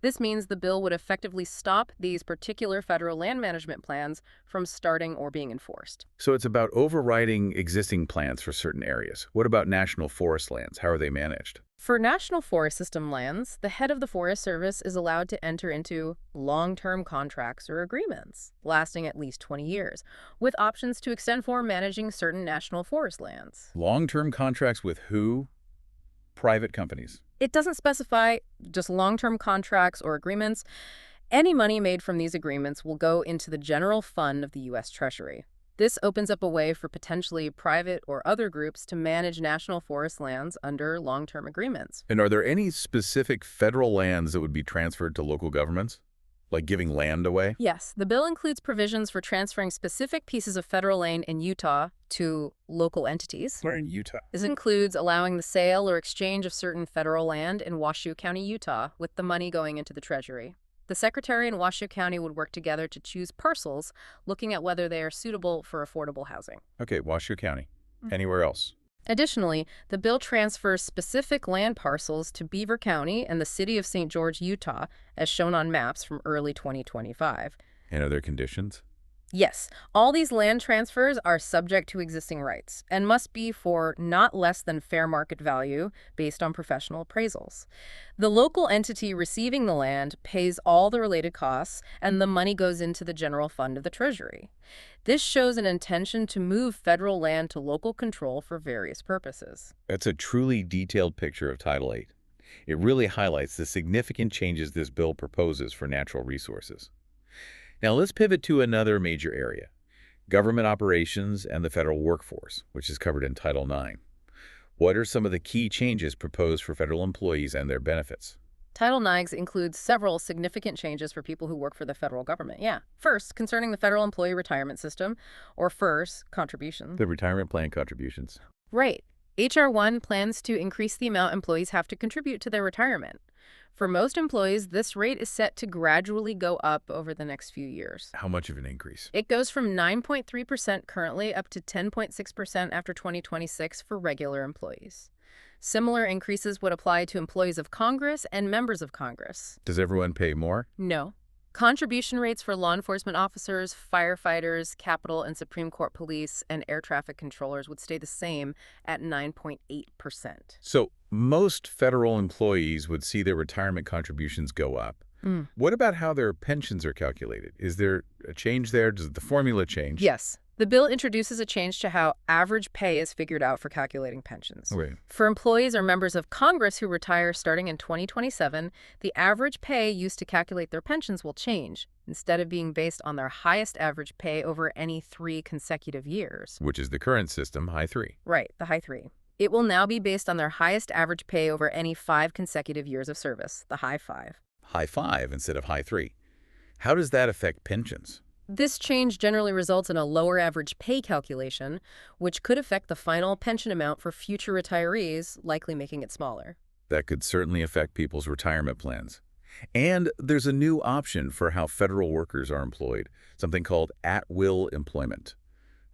This means the bill would effectively stop these particular federal land management plans from starting or being enforced. So it's about overriding existing plans for certain areas. What about national forest lands? How are they managed? For National Forest System lands, the head of the Forest Service is allowed to enter into long-term contracts or agreements, lasting at least 20 years, with options to extend for managing certain national forest lands. Long-term contracts with who? Private companies. It doesn't specify just long-term contracts or agreements. Any money made from these agreements will go into the general fund of the U.S. Treasury. This opens up a way for potentially private or other groups to manage national forest lands under long-term agreements. And are there any specific federal lands that would be transferred to local governments? Like giving land away? Yes, the bill includes provisions for transferring specific pieces of federal land in Utah to local entities. Where in Utah? This includes allowing the sale or exchange of certain federal land in Washoe County, Utah, with the money going into the Treasury. The Secretary and Washoe County would work together to choose parcels, looking at whether they are suitable for affordable housing. Okay, Washoe County. Anywhere else? Additionally, the bill transfers specific land parcels to Beaver County and the city of St. George, Utah, as shown on maps from early 2025. And are there conditions? Yes, all these land transfers are subject to existing rights and must be for not less than fair market value based on professional appraisals. The local entity receiving the land pays all the related costs, and the money goes into the general fund of the Treasury. This shows an intention to move federal land to local control for various purposes. That's a truly detailed picture of Title VIII. It really highlights the significant changes this bill proposes for natural resources. Now let's pivot to another major area, government operations and the federal workforce, which is covered in Title IX. What are some of the key changes proposed for federal employees and their benefits? Title IX includes several significant changes for people who work for the federal government. First, concerning the Federal Employee Retirement System, or FERS, contribution. The retirement plan contributions. Right. H.R. 1 plans to increase the amount employees have to contribute to their retirement. For most employees, this rate is set to gradually go up over the next few years. How much of an increase? It goes from 9.3% currently up to 10.6% after 2026 for regular employees. Similar increases would apply to employees of Congress and members of Congress. Does everyone pay more? No. Contribution rates for law enforcement officers, firefighters, Capitol and Supreme Court police, and air traffic controllers would stay the same at 9.8%. So most federal employees would see their retirement contributions go up. What about how their pensions are calculated? Is there a change there? Does the formula change? Yes. The bill introduces a change to how average pay is figured out for calculating pensions. Okay. For employees or members of Congress who retire starting in 2027, the average pay used to calculate their pensions will change, instead of being based on their highest average pay over any 3 consecutive years. Which is the current system, high 3. Right, the high 3. It will now be based on their highest average pay over any 5 consecutive years of service, the high 5. High 5 instead of high 3. How does that affect pensions? This change generally results in a lower average pay calculation, which could affect the final pension amount for future retirees, likely making it smaller. That could certainly affect people's retirement plans. And there's a new option for how federal workers are employed, something called at-will employment.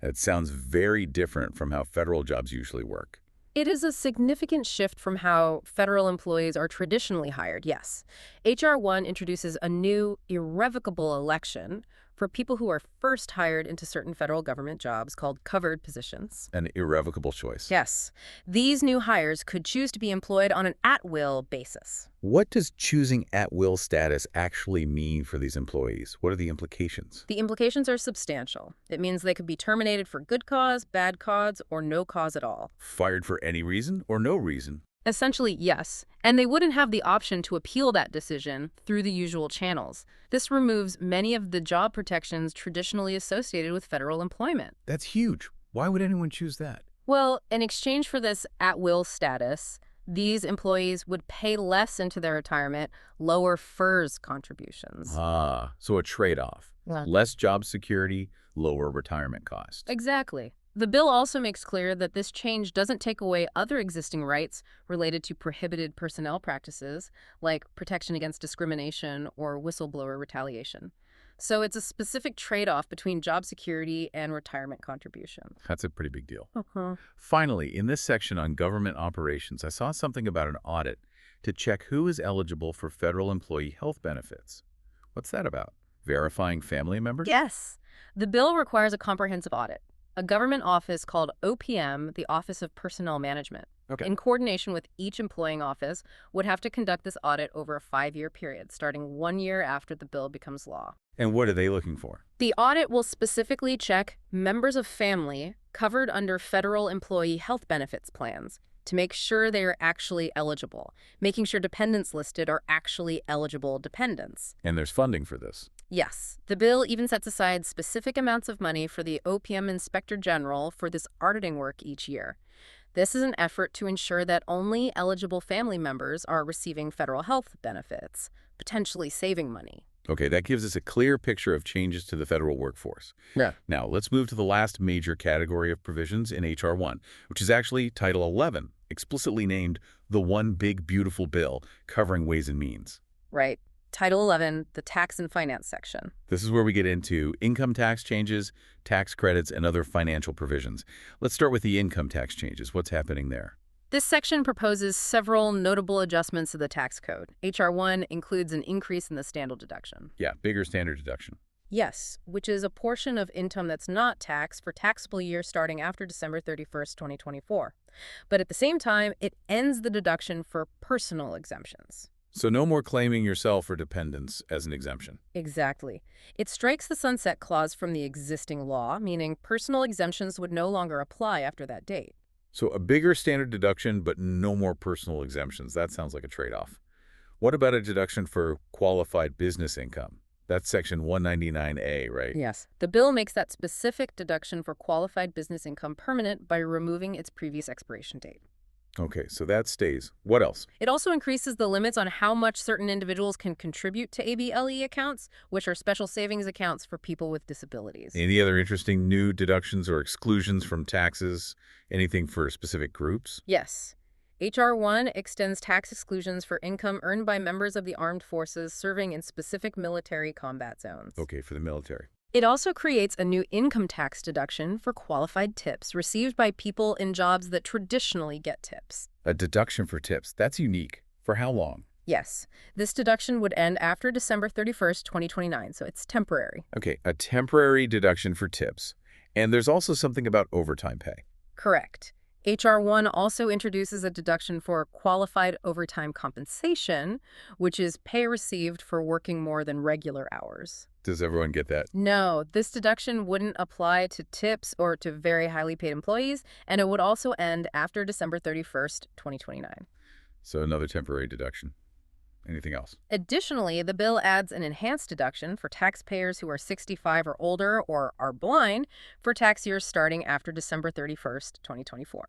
It sounds very different from how federal jobs usually work. It is a significant shift from how federal employees are traditionally hired, yes. H.R. 1 introduces a new irrevocable election for people who are first hired into certain federal government jobs called covered positions. An irrevocable choice. Yes. These new hires could choose to be employed on an at-will basis. What does choosing at-will status actually mean for these employees? What are the implications? The implications are substantial. It means they could be terminated for good cause, bad cause, or no cause at all. Fired for any reason or no reason? Essentially, yes. And they wouldn't have the option to appeal that decision through the usual channels. This removes many of the job protections traditionally associated with federal employment. That's huge. Why would anyone choose that? Well, in exchange for this at-will status, these employees would pay less into their retirement, lower FERS contributions. Ah, so a trade-off. Yeah. Less job security, lower retirement costs. Exactly. The bill also makes clear that this change doesn't take away other existing rights related to prohibited personnel practices, like protection against discrimination or whistleblower retaliation. So it's a specific trade-off between job security and retirement contributions. That's a pretty big deal. Uh-huh. Finally, in this section on government operations, I saw something about an audit to check who is eligible for federal employee health benefits. What's that about? Verifying family members? Yes. The bill requires a comprehensive audit. A government office called OPM, the Office of Personnel Management, Okay. in coordination with each employing office, would have to conduct this audit over a 5-year period, starting 1 year after the bill becomes law. And what are they looking for? The audit will specifically check members of family covered under federal employee health benefits plans to make sure they are actually eligible, making sure dependents listed are actually eligible dependents. And there's funding for this. Yes, the bill even sets aside specific amounts of money for the OPM Inspector General for this auditing work each year. This is an effort to ensure that only eligible family members are receiving federal health benefits, potentially saving money. Okay, that gives us a clear picture of changes to the federal workforce. Yeah. Now, let's move to the last major category of provisions in H.R. 1, which is actually Title 11, explicitly named the One Big Beautiful Bill covering Ways and Means. Right. Title 11, the Tax and Finance section. This is where we get into income tax changes, tax credits, and other financial provisions. Let's start with the income tax changes. What's happening there? This section proposes several notable adjustments to the tax code. H.R. 1 includes an increase in the standard deduction. Yeah, bigger standard deduction. Yes, which is a portion of income that's not taxed for taxable years starting after December 31st, 2024. But at the same time, it ends the deduction for personal exemptions. So no more claiming yourself or dependents as an exemption. Exactly. It strikes the sunset clause from the existing law, meaning personal exemptions would no longer apply after that date. So a bigger standard deduction, but no more personal exemptions. That sounds like a trade-off. What about a deduction for qualified business income? That's Section 199A, right? Yes. The bill makes that specific deduction for qualified business income permanent by removing its previous expiration date. Okay, so that stays. What else? It also increases the limits on how much certain individuals can contribute to ABLE accounts, which are special savings accounts for people with disabilities. Any other interesting new deductions or exclusions from taxes? Anything for specific groups? Yes. H.R. 1 extends tax exclusions for income earned by members of the armed forces serving in specific military combat zones. Okay, for the military. It also creates a new income tax deduction for qualified tips received by people in jobs that traditionally get tips. A deduction for tips. That's unique. For how long? Yes. This deduction would end after December 31st, 2029, so it's temporary. Okay, a temporary deduction for tips. And there's also something about overtime pay. Correct. H.R. 1 also introduces a deduction for qualified overtime compensation, which is pay received for working more than regular hours. Does everyone get that? No, this deduction wouldn't apply to tips or to very highly paid employees, and it would also end after December 31st, 2029. So another temporary deduction. Anything else? Additionally, the bill adds an enhanced deduction for taxpayers who are 65 or older or are blind for tax years starting after December 31st, 2024.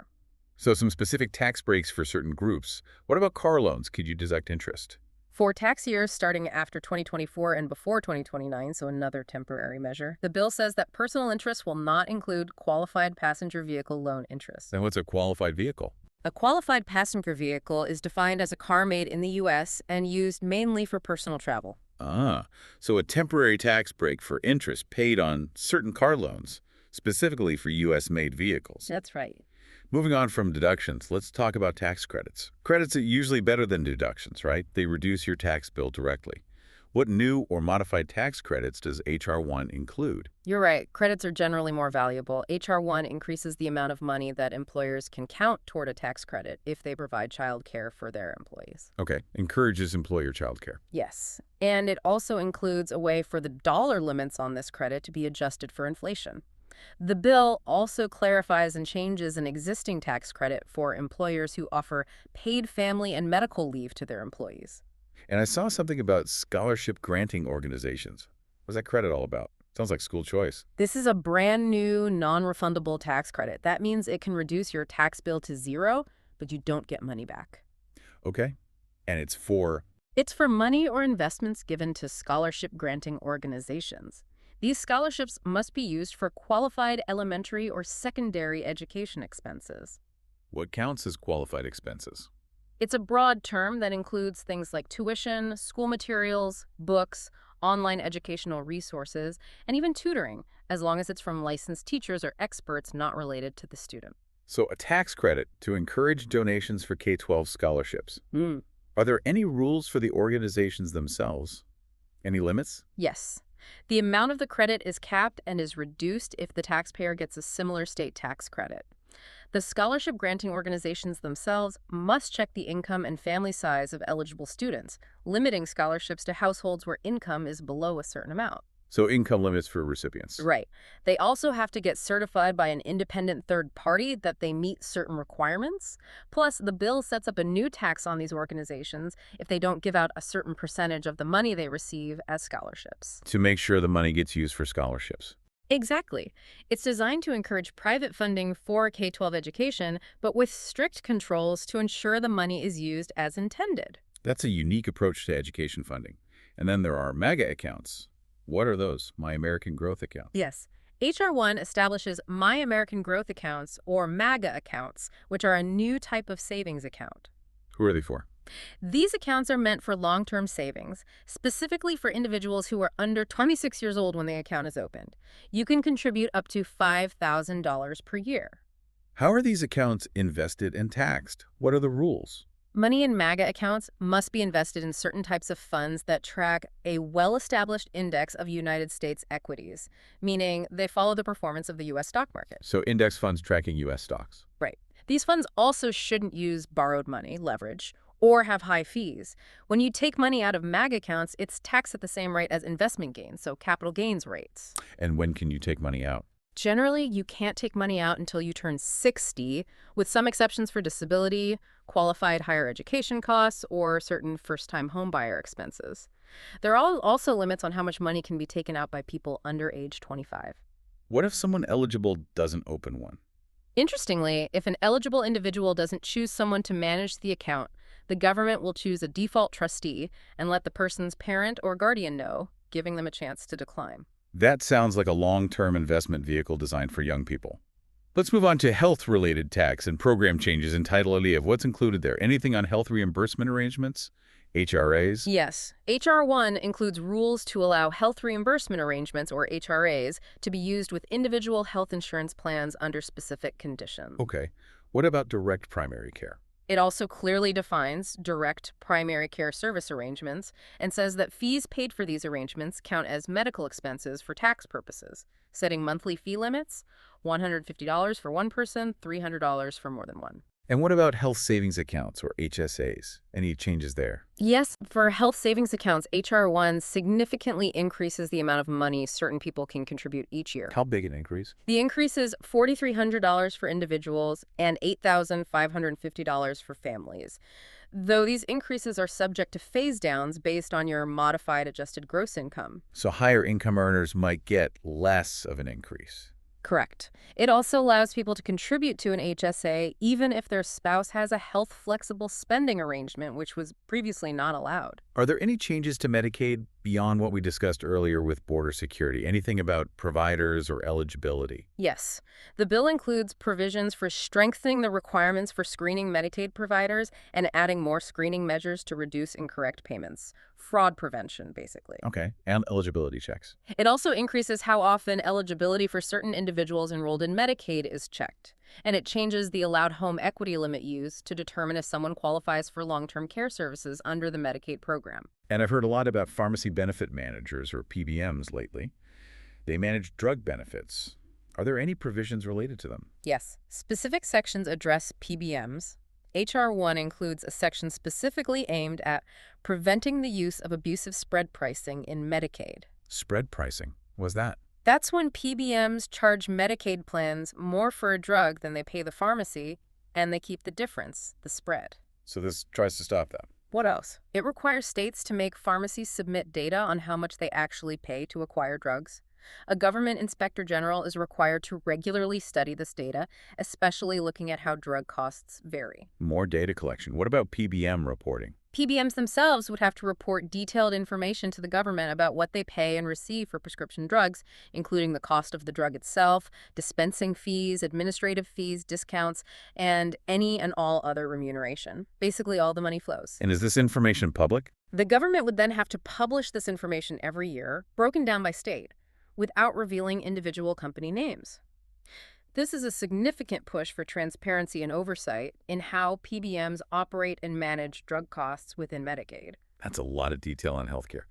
So some specific tax breaks for certain groups. What about car loans? Could you deduct interest? For tax years starting after 2024 and before 2029, so another temporary measure, the bill says that personal interest will not include qualified passenger vehicle loan interest. Then what's a qualified vehicle? A qualified passenger vehicle is defined as a car made in the U.S. and used mainly for personal travel. Ah, so a temporary tax break for interest paid on certain car loans, specifically for U.S.-made vehicles. That's right. Moving on from deductions, let's talk about tax credits. Credits are usually better than deductions, right? They reduce your tax bill directly. What new or modified tax credits does H.R. 1 include? You're right. Credits are generally more valuable. H.R. 1 increases the amount of money that employers can count toward a tax credit if they provide child care for their employees. Okay, encourages employer child care. Yes. And it also includes a way for the dollar limits on this credit to be adjusted for inflation. The bill also clarifies and changes an existing tax credit for employers who offer paid family and medical leave to their employees. And I saw something about scholarship granting organizations. What's that credit all about? Sounds like school choice. This is a brand new non-refundable tax credit. That means it can reduce your tax bill to zero, but you don't get money back. Okay. And it's for... It's for money or investments given to scholarship granting organizations. These scholarships must be used for qualified elementary or secondary education expenses. What counts as qualified expenses? It's a broad term that includes things like tuition, school materials, books, online educational resources, and even tutoring, as long as it's from licensed teachers or experts not related to the student. So a tax credit to encourage donations for K-12 scholarships. Are there any rules for the organizations themselves? Any limits? Yes. The amount of the credit is capped and is reduced if the taxpayer gets a similar state tax credit. The scholarship granting organizations themselves must check the income and family size of eligible students, limiting scholarships to households where income is below a certain amount. So income limits for recipients. Right. They also have to get certified by an independent third party that they meet certain requirements. Plus, the bill sets up a new tax on these organizations if they don't give out a certain percentage of the money they receive as scholarships. To make sure the money gets used for scholarships. Exactly. It's designed to encourage private funding for K-12 education, but with strict controls to ensure the money is used as intended. That's a unique approach to education funding. And then there are MAGA accounts. What are those? My American Growth Account. Yes. H.R. 1 establishes My American Growth Accounts, or MAGA accounts, which are a new type of savings account. Who are they for? These accounts are meant for long-term savings, specifically for individuals who are under 26 years old when the account is opened. You can contribute up to $5,000 per year. How are these accounts invested and taxed? What are the rules? Money in MAGA accounts must be invested in certain types of funds that track a well-established index of United States equities, meaning they follow the performance of the U.S. stock market. So index funds tracking U.S. stocks. Right. These funds also shouldn't use borrowed money, leverage, or have high fees. When you take money out of MAGA accounts, it's taxed at the same rate as investment gains, so capital gains rates. And when can you take money out? Generally, you can't take money out until you turn 60, with some exceptions for disability, qualified higher education costs, or certain first-time homebuyer expenses. There are also limits on how much money can be taken out by people under age 25. What if someone eligible doesn't open one? Interestingly, if an eligible individual doesn't choose someone to manage the account, the government will choose a default trustee and let the person's parent or guardian know, giving them a chance to decline. That sounds like a long-term investment vehicle designed for young people. Let's move on to health-related tax and program changes in Title 11. What's included there? Anything on health reimbursement arrangements? HRAs? Yes. H.R. 1 includes rules to allow health reimbursement arrangements, or HRAs, to be used with individual health insurance plans under specific conditions. Okay. What about direct primary care? It also clearly defines direct primary care service arrangements and says that fees paid for these arrangements count as medical expenses for tax purposes, setting monthly fee limits, $150 for one person, $300 for more than one. And what about health savings accounts, or HSAs? Any changes there? Yes, for health savings accounts, H.R. 1 significantly increases the amount of money certain people can contribute each year. How big an increase? The increase is $4,300 for individuals and $8,550 for families, though these increases are subject to phase-downs based on your modified adjusted gross income. So higher income earners might get less of an increase. Correct. It also allows people to contribute to an HSA even if their spouse has a health-flexible spending arrangement, which was previously not allowed. Are there any changes to Medicaid beyond what we discussed earlier with border security? Anything about providers or eligibility? Yes. The bill includes provisions for strengthening the requirements for screening Medicaid providers and adding more screening measures to reduce incorrect payments. Fraud prevention, basically. Okay. And eligibility checks. It also increases how often eligibility for certain individuals enrolled in Medicaid is checked. And it changes the allowed home equity limit used to determine if someone qualifies for long-term care services under the Medicaid program. And I've heard a lot about pharmacy benefit managers, or PBMs, lately. They manage drug benefits. Are there any provisions related to them? Yes. Specific sections address PBMs. H.R. 1 includes a section specifically aimed at preventing the use of abusive spread pricing in Medicaid. Spread pricing. What's that? That's when PBMs charge Medicaid plans more for a drug than they pay the pharmacy, and they keep the difference, the spread. So this tries to stop that. What else? It requires states to make pharmacies submit data on how much they actually pay to acquire drugs. A government inspector general is required to regularly study this data, especially looking at how drug costs vary. More data collection. What about PBM reporting? PBMs themselves would have to report detailed information to the government about what they pay and receive for prescription drugs, including the cost of the drug itself, dispensing fees, administrative fees, discounts, and any and all other remuneration. Basically, all the money flows. And is this information public? The government would then have to publish this information every year, broken down by state, without revealing individual company names. This is a significant push for transparency and oversight in how PBMs operate and manage drug costs within Medicaid. That's a lot of detail on healthcare.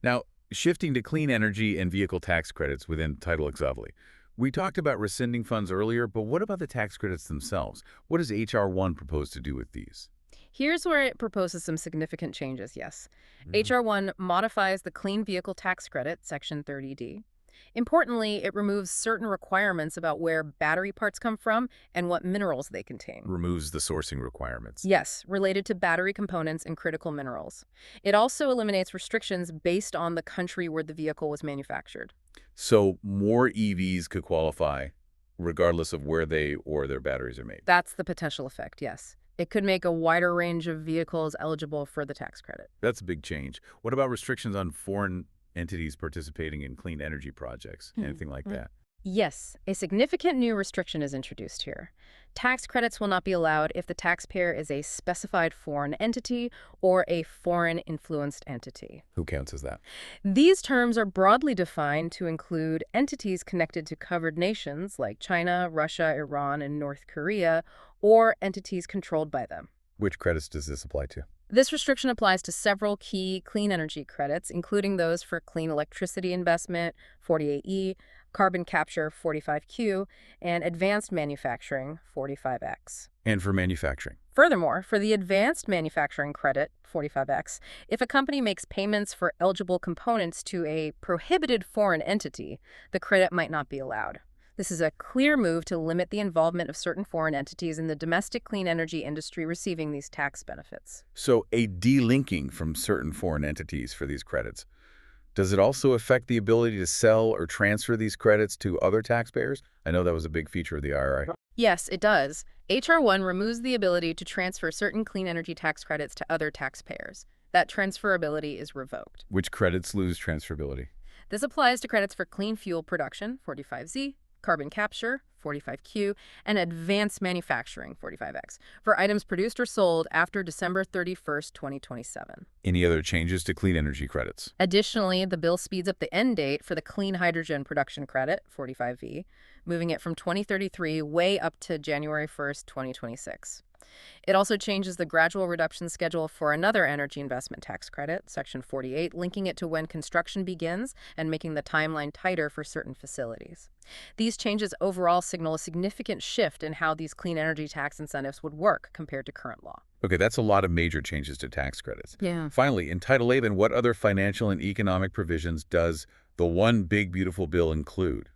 Now, shifting to clean energy and vehicle tax credits within Title Exuvely. We talked about rescinding funds earlier, but what about the tax credits themselves? What does H.R. 1 propose to do with these? Here's where it proposes some significant changes, yes. H.R. 1 modifies the Clean Vehicle Tax Credit, Section 30D. Importantly, it removes certain requirements about where battery parts come from and what minerals they contain. Removes the sourcing requirements. Yes, related to battery components and critical minerals. It also eliminates restrictions based on the country where the vehicle was manufactured. So more EVs could qualify regardless of where they or their batteries are made. That's the potential effect, yes. It could make a wider range of vehicles eligible for the tax credit. That's a big change. What about restrictions on foreign entities participating in clean energy projects? Anything like that? Yes, a significant new restriction is introduced here. Tax credits will not be allowed if the taxpayer is a specified foreign entity or a foreign-influenced entity. Who counts as that? These terms are broadly defined to include entities connected to covered nations like China, Russia, Iran, and North Korea, or entities controlled by them. Which credits does this apply to? This restriction applies to several key clean energy credits, including those for clean electricity investment, 48E, carbon capture, 45Q, and advanced manufacturing, 45X. And for manufacturing? Furthermore, for the advanced manufacturing credit, 45X, if a company makes payments for eligible components to a prohibited foreign entity, the credit might not be allowed. This is a clear move to limit the involvement of certain foreign entities in the domestic clean energy industry receiving these tax benefits. So a delinking from certain foreign entities for these credits. Does it also affect the ability to sell or transfer these credits to other taxpayers? I know that was a big feature of the IRA. Yes, it does. H.R. 1 removes the ability to transfer certain clean energy tax credits to other taxpayers. That transferability is revoked. Which credits lose transferability? This applies to credits for clean fuel production, 45Z, carbon capture, 45Q, and advanced manufacturing, 45X, for items produced or sold after December 31st, 2027. Any other changes to clean energy credits? Additionally, the bill speeds up the end date for the clean hydrogen production credit, 45V, moving it from 2033 way up to January 1st, 2026. It also changes the gradual reduction schedule for another energy investment tax credit, Section 48, linking it to when construction begins and making the timeline tighter for certain facilities. These changes overall signal a significant shift in how these clean energy tax incentives would work compared to current law. Okay, that's a lot of major changes to tax credits. Yeah. Finally, in Title 11, what other financial and economic provisions does the One Big Beautiful Bill include?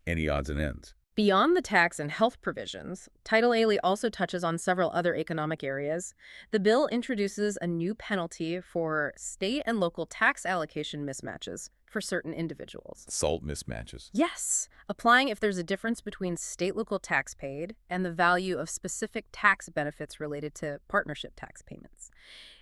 Any odds and ends? Beyond the tax and health provisions, Title 8 also touches on several other economic areas. The bill introduces a new penalty for state and local tax allocation mismatches for certain individuals. SALT mismatches. Yes, applying if there's a difference between state-local tax paid and the value of specific tax benefits related to partnership tax payments.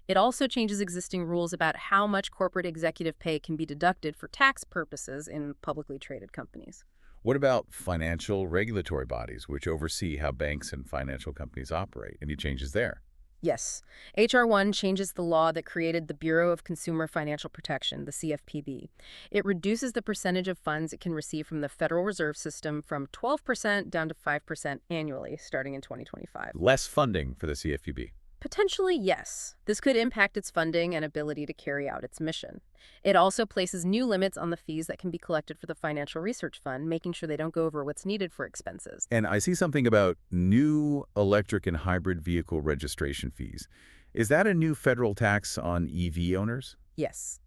It also changes existing rules about how much corporate executive pay can be deducted for tax purposes in publicly traded companies. What about financial regulatory bodies, which oversee how banks and financial companies operate? Any changes there? Yes. H.R. 1 changes the law that created the Bureau of Consumer Financial Protection, the CFPB. It reduces the percentage of funds it can receive from the Federal Reserve System from 12% down to 5% annually, starting in 2025. Less funding for the CFPB. Potentially, yes. This could impact its funding and ability to carry out its mission. It also places new limits on the fees that can be collected for the Financial Research Fund, making sure they don't go over what's needed for expenses. And I see something about new electric and hybrid vehicle registration fees. Is that a new federal tax on EV owners? Yes.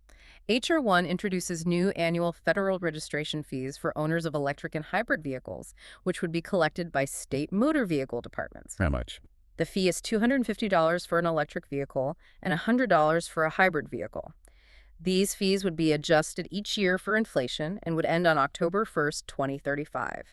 H.R. 1 introduces new annual federal registration fees for owners of electric and hybrid vehicles, which would be collected by state motor vehicle departments. How much? The fee is $250 for an electric vehicle and $100 for a hybrid vehicle. These fees would be adjusted each year for inflation and would end on October 1st, 2035.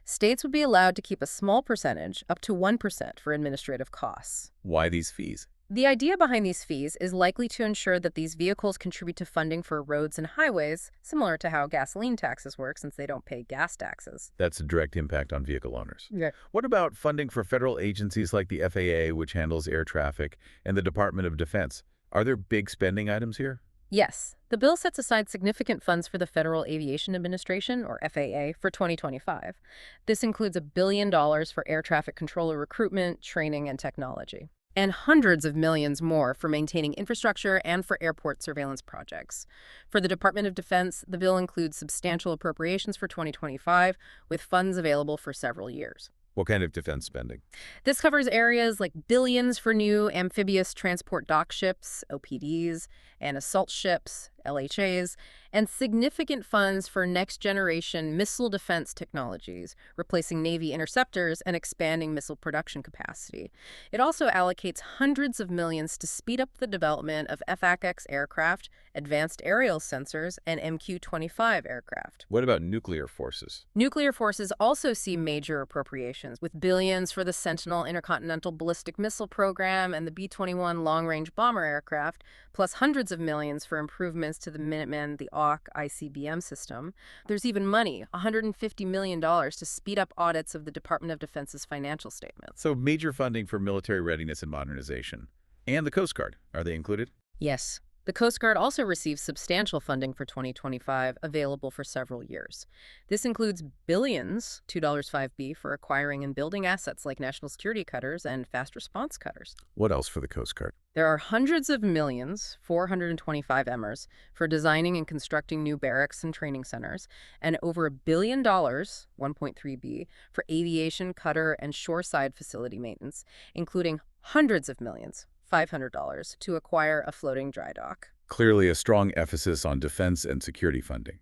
States would be allowed to keep a small percentage, up to 1%, for administrative costs. Why these fees? The idea behind these fees is likely to ensure that these vehicles contribute to funding for roads and highways, similar to how gasoline taxes work since they don't pay gas taxes. That's a direct impact on vehicle owners. Yeah. What about funding for federal agencies like the FAA, which handles air traffic, and the Department of Defense? Are there big spending items here? Yes, the bill sets aside significant funds for the Federal Aviation Administration, or FAA, for 2025. This includes $1 billion for air traffic controller recruitment, training, and technology, and hundreds of millions more for maintaining infrastructure and for airport surveillance projects. For the Department of Defense, the bill includes substantial appropriations for 2025, with funds available for several years. What kind of defense spending? This covers areas like billions for new amphibious transport dock ships, OPDs, and assault ships, LHAs, and significant funds for next-generation missile defense technologies, replacing Navy interceptors and expanding missile production capacity. It also allocates hundreds of millions to speed up the development of FACX aircraft, advanced aerial sensors, and MQ-25 aircraft. What about nuclear forces? Nuclear forces also see major appropriations, with billions for the Sentinel intercontinental ballistic missile program and the B-21 long-range bomber aircraft, plus hundreds of millions for improvements to the Minuteman, the AWK ICBM system. There's even money, $150 million, to speed up audits of the Department of Defense's financial statements. So major funding for military readiness and modernization. And the Coast Guard, are they included? Yes. The Coast Guard also receives substantial funding for 2025, available for several years. This includes billions, $2.5b, for acquiring and building assets like national security cutters and fast response cutters. What else for the Coast Guard? There are hundreds of millions, 425 Mers, for designing and constructing new barracks and training centers, and over $1 billion, 1.3b, for aviation, cutter, and shoreside facility maintenance, including hundreds of millions, $500, to acquire a floating dry dock. Clearly a strong emphasis on defense and security funding.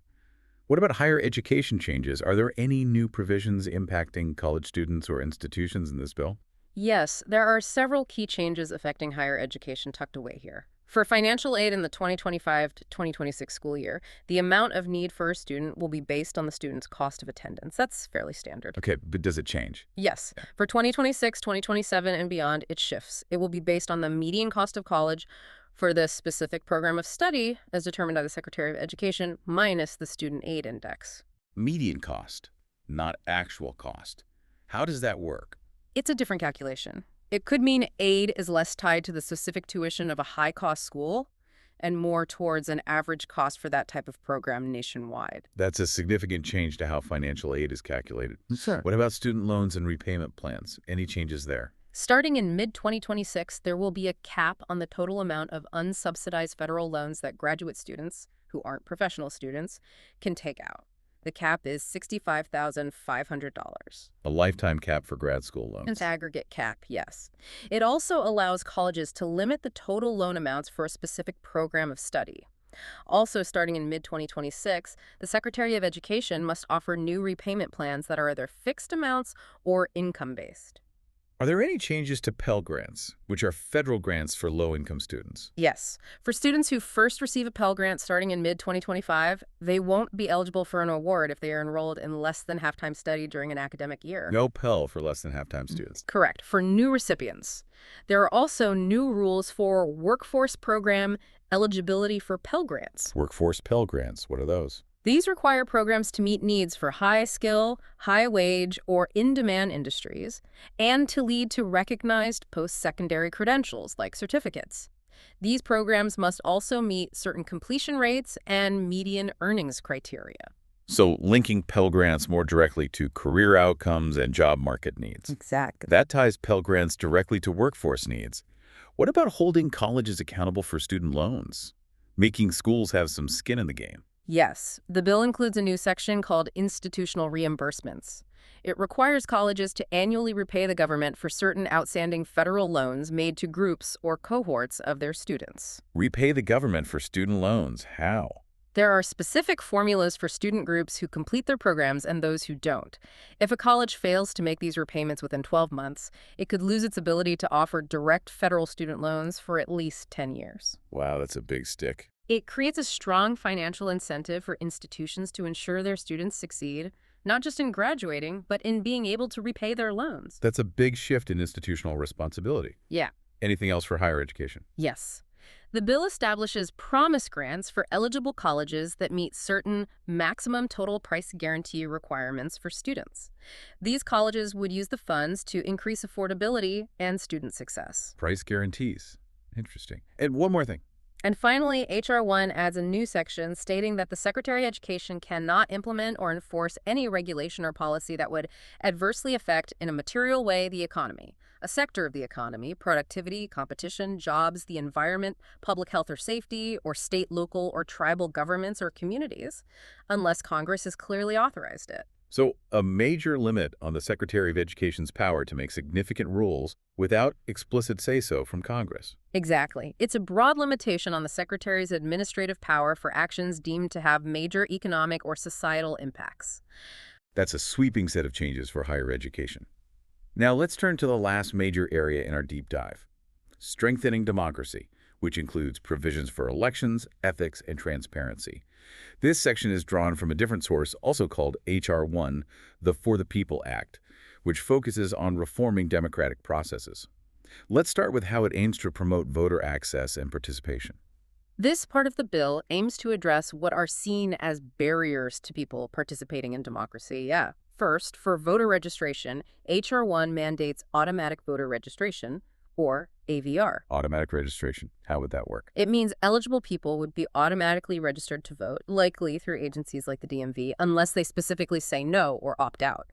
What about higher education changes? Are there any new provisions impacting college students or institutions in this bill? Yes, there are several key changes affecting higher education tucked away here. For financial aid in the 2025 to 2026 school year, the amount of need for a student will be based on the student's cost of attendance. That's fairly standard. Okay, but does it change? Yes. For 2026, 2027, and beyond, it shifts. It will be based on the median cost of college for the specific program of study, as determined by the Secretary of Education, minus the student aid index. Median cost, not actual cost. How does that work? It's a different calculation. It could mean aid is less tied to the specific tuition of a high-cost school and more towards an average cost for that type of program nationwide. That's a significant change to how financial aid is calculated. Sure. What about student loans and repayment plans? Any changes there? Starting in mid-2026, there will be a cap on the total amount of unsubsidized federal loans that graduate students, who aren't professional students, can take out. The cap is $65,500. A lifetime cap for grad school loans. It's aggregate cap, yes. It also allows colleges to limit the total loan amounts for a specific program of study. Also, starting in mid-2026, the Secretary of Education must offer new repayment plans that are either fixed amounts or income-based. Are there any changes to Pell Grants, which are federal grants for low-income students? Yes. For students who first receive a Pell Grant starting in mid-2025, they won't be eligible for an award if they are enrolled in less than half-time study during an academic year. No Pell for less than half-time students. Correct. For new recipients. There are also new rules for workforce program eligibility for Pell Grants. Workforce Pell Grants, what are those? These require programs to meet needs for high-skill, high-wage, or in-demand industries, and to lead to recognized post-secondary credentials like certificates. These programs must also meet certain completion rates and median earnings criteria. So linking Pell Grants more directly to career outcomes and job market needs. Exactly. That ties Pell Grants directly to workforce needs. What about holding colleges accountable for student loans? Making schools have some skin in the game? Yes, the bill includes a new section called institutional reimbursements. It requires colleges to annually repay the government for certain outstanding federal loans made to groups or cohorts of their students. Repay the government for student loans. How? There are specific formulas for student groups who complete their programs and those who don't. If a college fails to make these repayments within 12 months, it could lose its ability to offer direct federal student loans for at least 10 years. Wow, that's a big stick. It creates a strong financial incentive for institutions to ensure their students succeed, not just in graduating, but in being able to repay their loans. That's a big shift in institutional responsibility. Yeah. Anything else for higher education? Yes. The bill establishes promise grants for eligible colleges that meet certain maximum total price guarantee requirements for students. These colleges would use the funds to increase affordability and student success. Price guarantees. Interesting. And one more thing. And finally, H.R. 1 adds a new section stating that the Secretary of Education cannot implement or enforce any regulation or policy that would adversely affect in a material way the economy, a sector of the economy, productivity, competition, jobs, the environment, public health or safety, or state, local, or tribal governments or communities, unless Congress has clearly authorized it. So, a major limit on the Secretary of Education's power to make significant rules without explicit say-so from Congress. Exactly. It's a broad limitation on the Secretary's administrative power for actions deemed to have major economic or societal impacts. That's a sweeping set of changes for higher education. Now, let's turn to the last major area in our deep dive, strengthening democracy, which includes provisions for elections, ethics, and transparency. This section is drawn from a different source, also called H.R. 1, the For the People Act, which focuses on reforming democratic processes. Let's start with how it aims to promote voter access and participation. This part of the bill aims to address what are seen as barriers to people participating in democracy. Yeah. First, for voter registration, H.R. 1 mandates automatic voter registration, or AVR. Automatic registration. How would that work? It means eligible people would be automatically registered to vote, likely through agencies like the DMV, unless they specifically say no or opt out.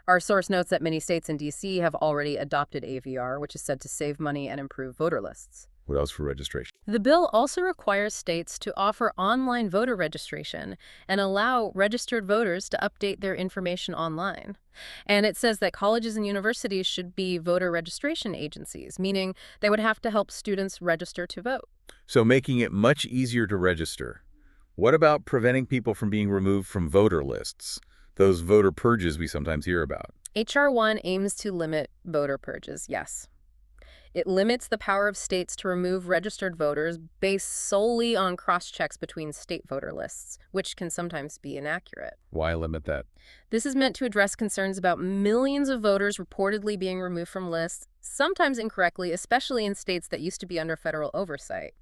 Our source notes that many states and D.C. have already adopted AVR, which is said to save money and improve voter lists. What else for registration? The bill also requires states to offer online voter registration and allow registered voters to update their information online. And it says that colleges and universities should be voter registration agencies, meaning they would have to help students register to vote. So making it much easier to register. What about preventing people from being removed from voter lists? Those voter purges we sometimes hear about. H.R. 1 aims to limit voter purges, yes. It limits the power of states to remove registered voters based solely on cross-checks between state voter lists, which can sometimes be inaccurate. Why limit that? This is meant to address concerns about millions of voters reportedly being removed from lists, sometimes incorrectly, especially in states that used to be under federal oversight.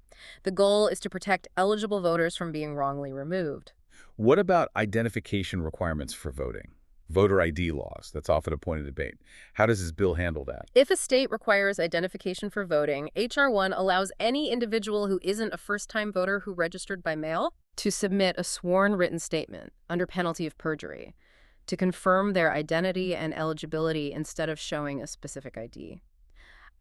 The goal is to protect eligible voters from being wrongly removed. What about identification requirements for voting? Voter ID laws. That's often a point of debate. How does this bill handle that? If a state requires identification for voting, H.R. 1 allows any individual who isn't a first-time voter who registered by mail to submit a sworn written statement under penalty of perjury to confirm their identity and eligibility instead of showing a specific ID.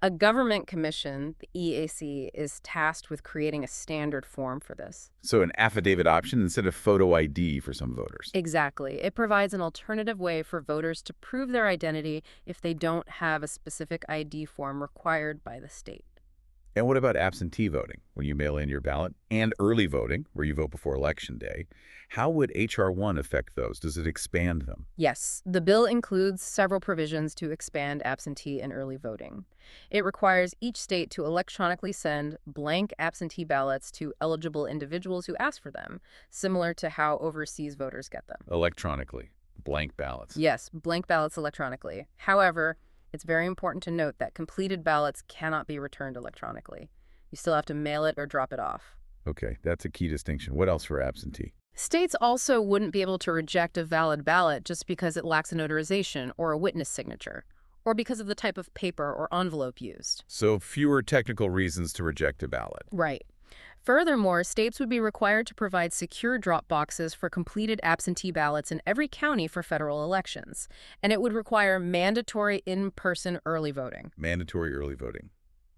A government commission, the EAC, is tasked with creating a standard form for this. So an affidavit option instead of photo ID for some voters. Exactly. It provides an alternative way for voters to prove their identity if they don't have a specific ID form required by the state. And what about absentee voting, when you mail in your ballot, and early voting, where you vote before Election Day? How would H.R. 1 affect those? Does it expand them? Yes, the bill includes several provisions to expand absentee and early voting. It requires each state to electronically send blank absentee ballots to eligible individuals who ask for them, similar to how overseas voters get them. Electronically. Blank ballots. Yes, blank ballots electronically. However, it's very important to note that completed ballots cannot be returned electronically. You still have to mail it or drop it off. Okay, that's a key distinction. What else for absentee? States also wouldn't be able to reject a valid ballot just because it lacks a notarization or a witness signature, or because of the type of paper or envelope used. So fewer technical reasons to reject a ballot. Right. Furthermore, states would be required to provide secure drop boxes for completed absentee ballots in every county for federal elections, and it would require mandatory in-person early voting. Mandatory early voting.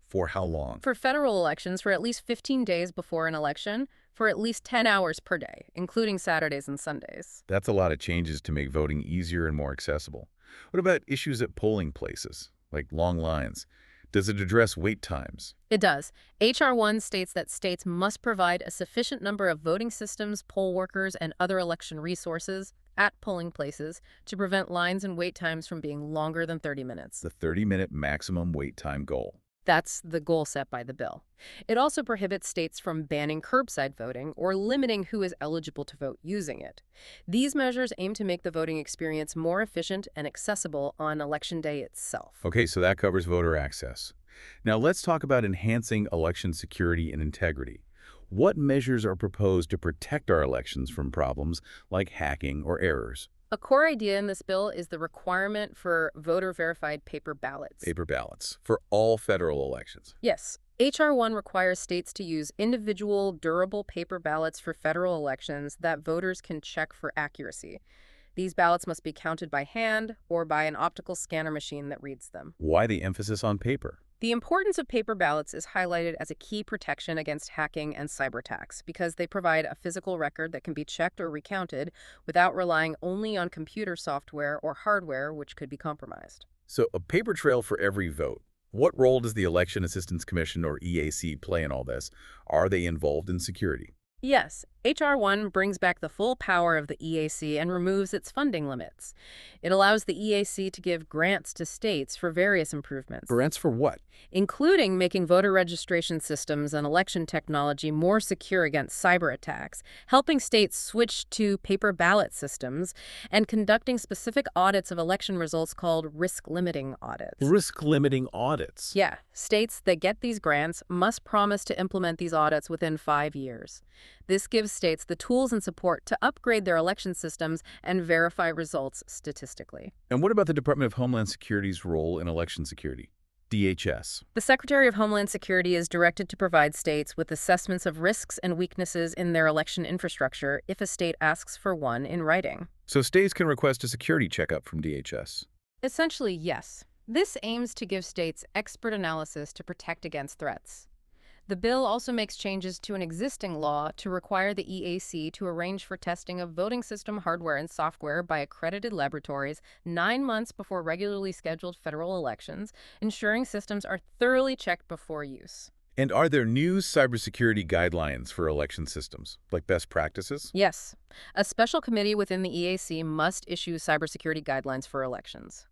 For how long? For federal elections, for at least 15 days before an election, for at least 10 hours per day, including Saturdays and Sundays. That's a lot of changes to make voting easier and more accessible. What about issues at polling places, like long lines? Does it address wait times? It does. H.R. 1 states that states must provide a sufficient number of voting systems, poll workers, and other election resources at polling places to prevent lines and wait times from being longer than 30 minutes. The 30-minute maximum wait time goal. That's the goal set by the bill. It also prohibits states from banning curbside voting or limiting who is eligible to vote using it. These measures aim to make the voting experience more efficient and accessible on Election Day itself. Okay, so that covers voter access. Now let's talk about enhancing election security and integrity. What measures are proposed to protect our elections from problems like hacking or errors? A core idea in this bill is the requirement for voter-verified paper ballots. Paper ballots for all federal elections. Yes. H.R. 1 requires states to use individual, durable paper ballots for federal elections that voters can check for accuracy. These ballots must be counted by hand or by an optical scanner machine that reads them. Why the emphasis on paper? The importance of paper ballots is highlighted as a key protection against hacking and cyber attacks because they provide a physical record that can be checked or recounted without relying only on computer software or hardware, which could be compromised. So a paper trail for every vote. What role does the Election Assistance Commission, or EAC, play in all this? Are they involved in security? Yes, H.R. 1 brings back the full power of the EAC and removes its funding limits. It allows the EAC to give grants to states for various improvements. Grants for what? Including making voter registration systems and election technology more secure against cyber attacks, helping states switch to paper ballot systems, and conducting specific audits of election results called risk-limiting audits. Risk-limiting audits? Yeah, states that get these grants must promise to implement these audits within 5 years. This gives states the tools and support to upgrade their election systems and verify results statistically. And what about the Department of Homeland Security's role in election security? DHS. The Secretary of Homeland Security is directed to provide states with assessments of risks and weaknesses in their election infrastructure if a state asks for one in writing. So states can request a security checkup from DHS? Essentially, yes. This aims to give states expert analysis to protect against threats. The bill also makes changes to an existing law to require the EAC to arrange for testing of voting system hardware and software by accredited laboratories 9 months before regularly scheduled federal elections, ensuring systems are thoroughly checked before use. And are there new cybersecurity guidelines for election systems, like best practices? Yes. A special committee within the EAC must issue cybersecurity guidelines for elections.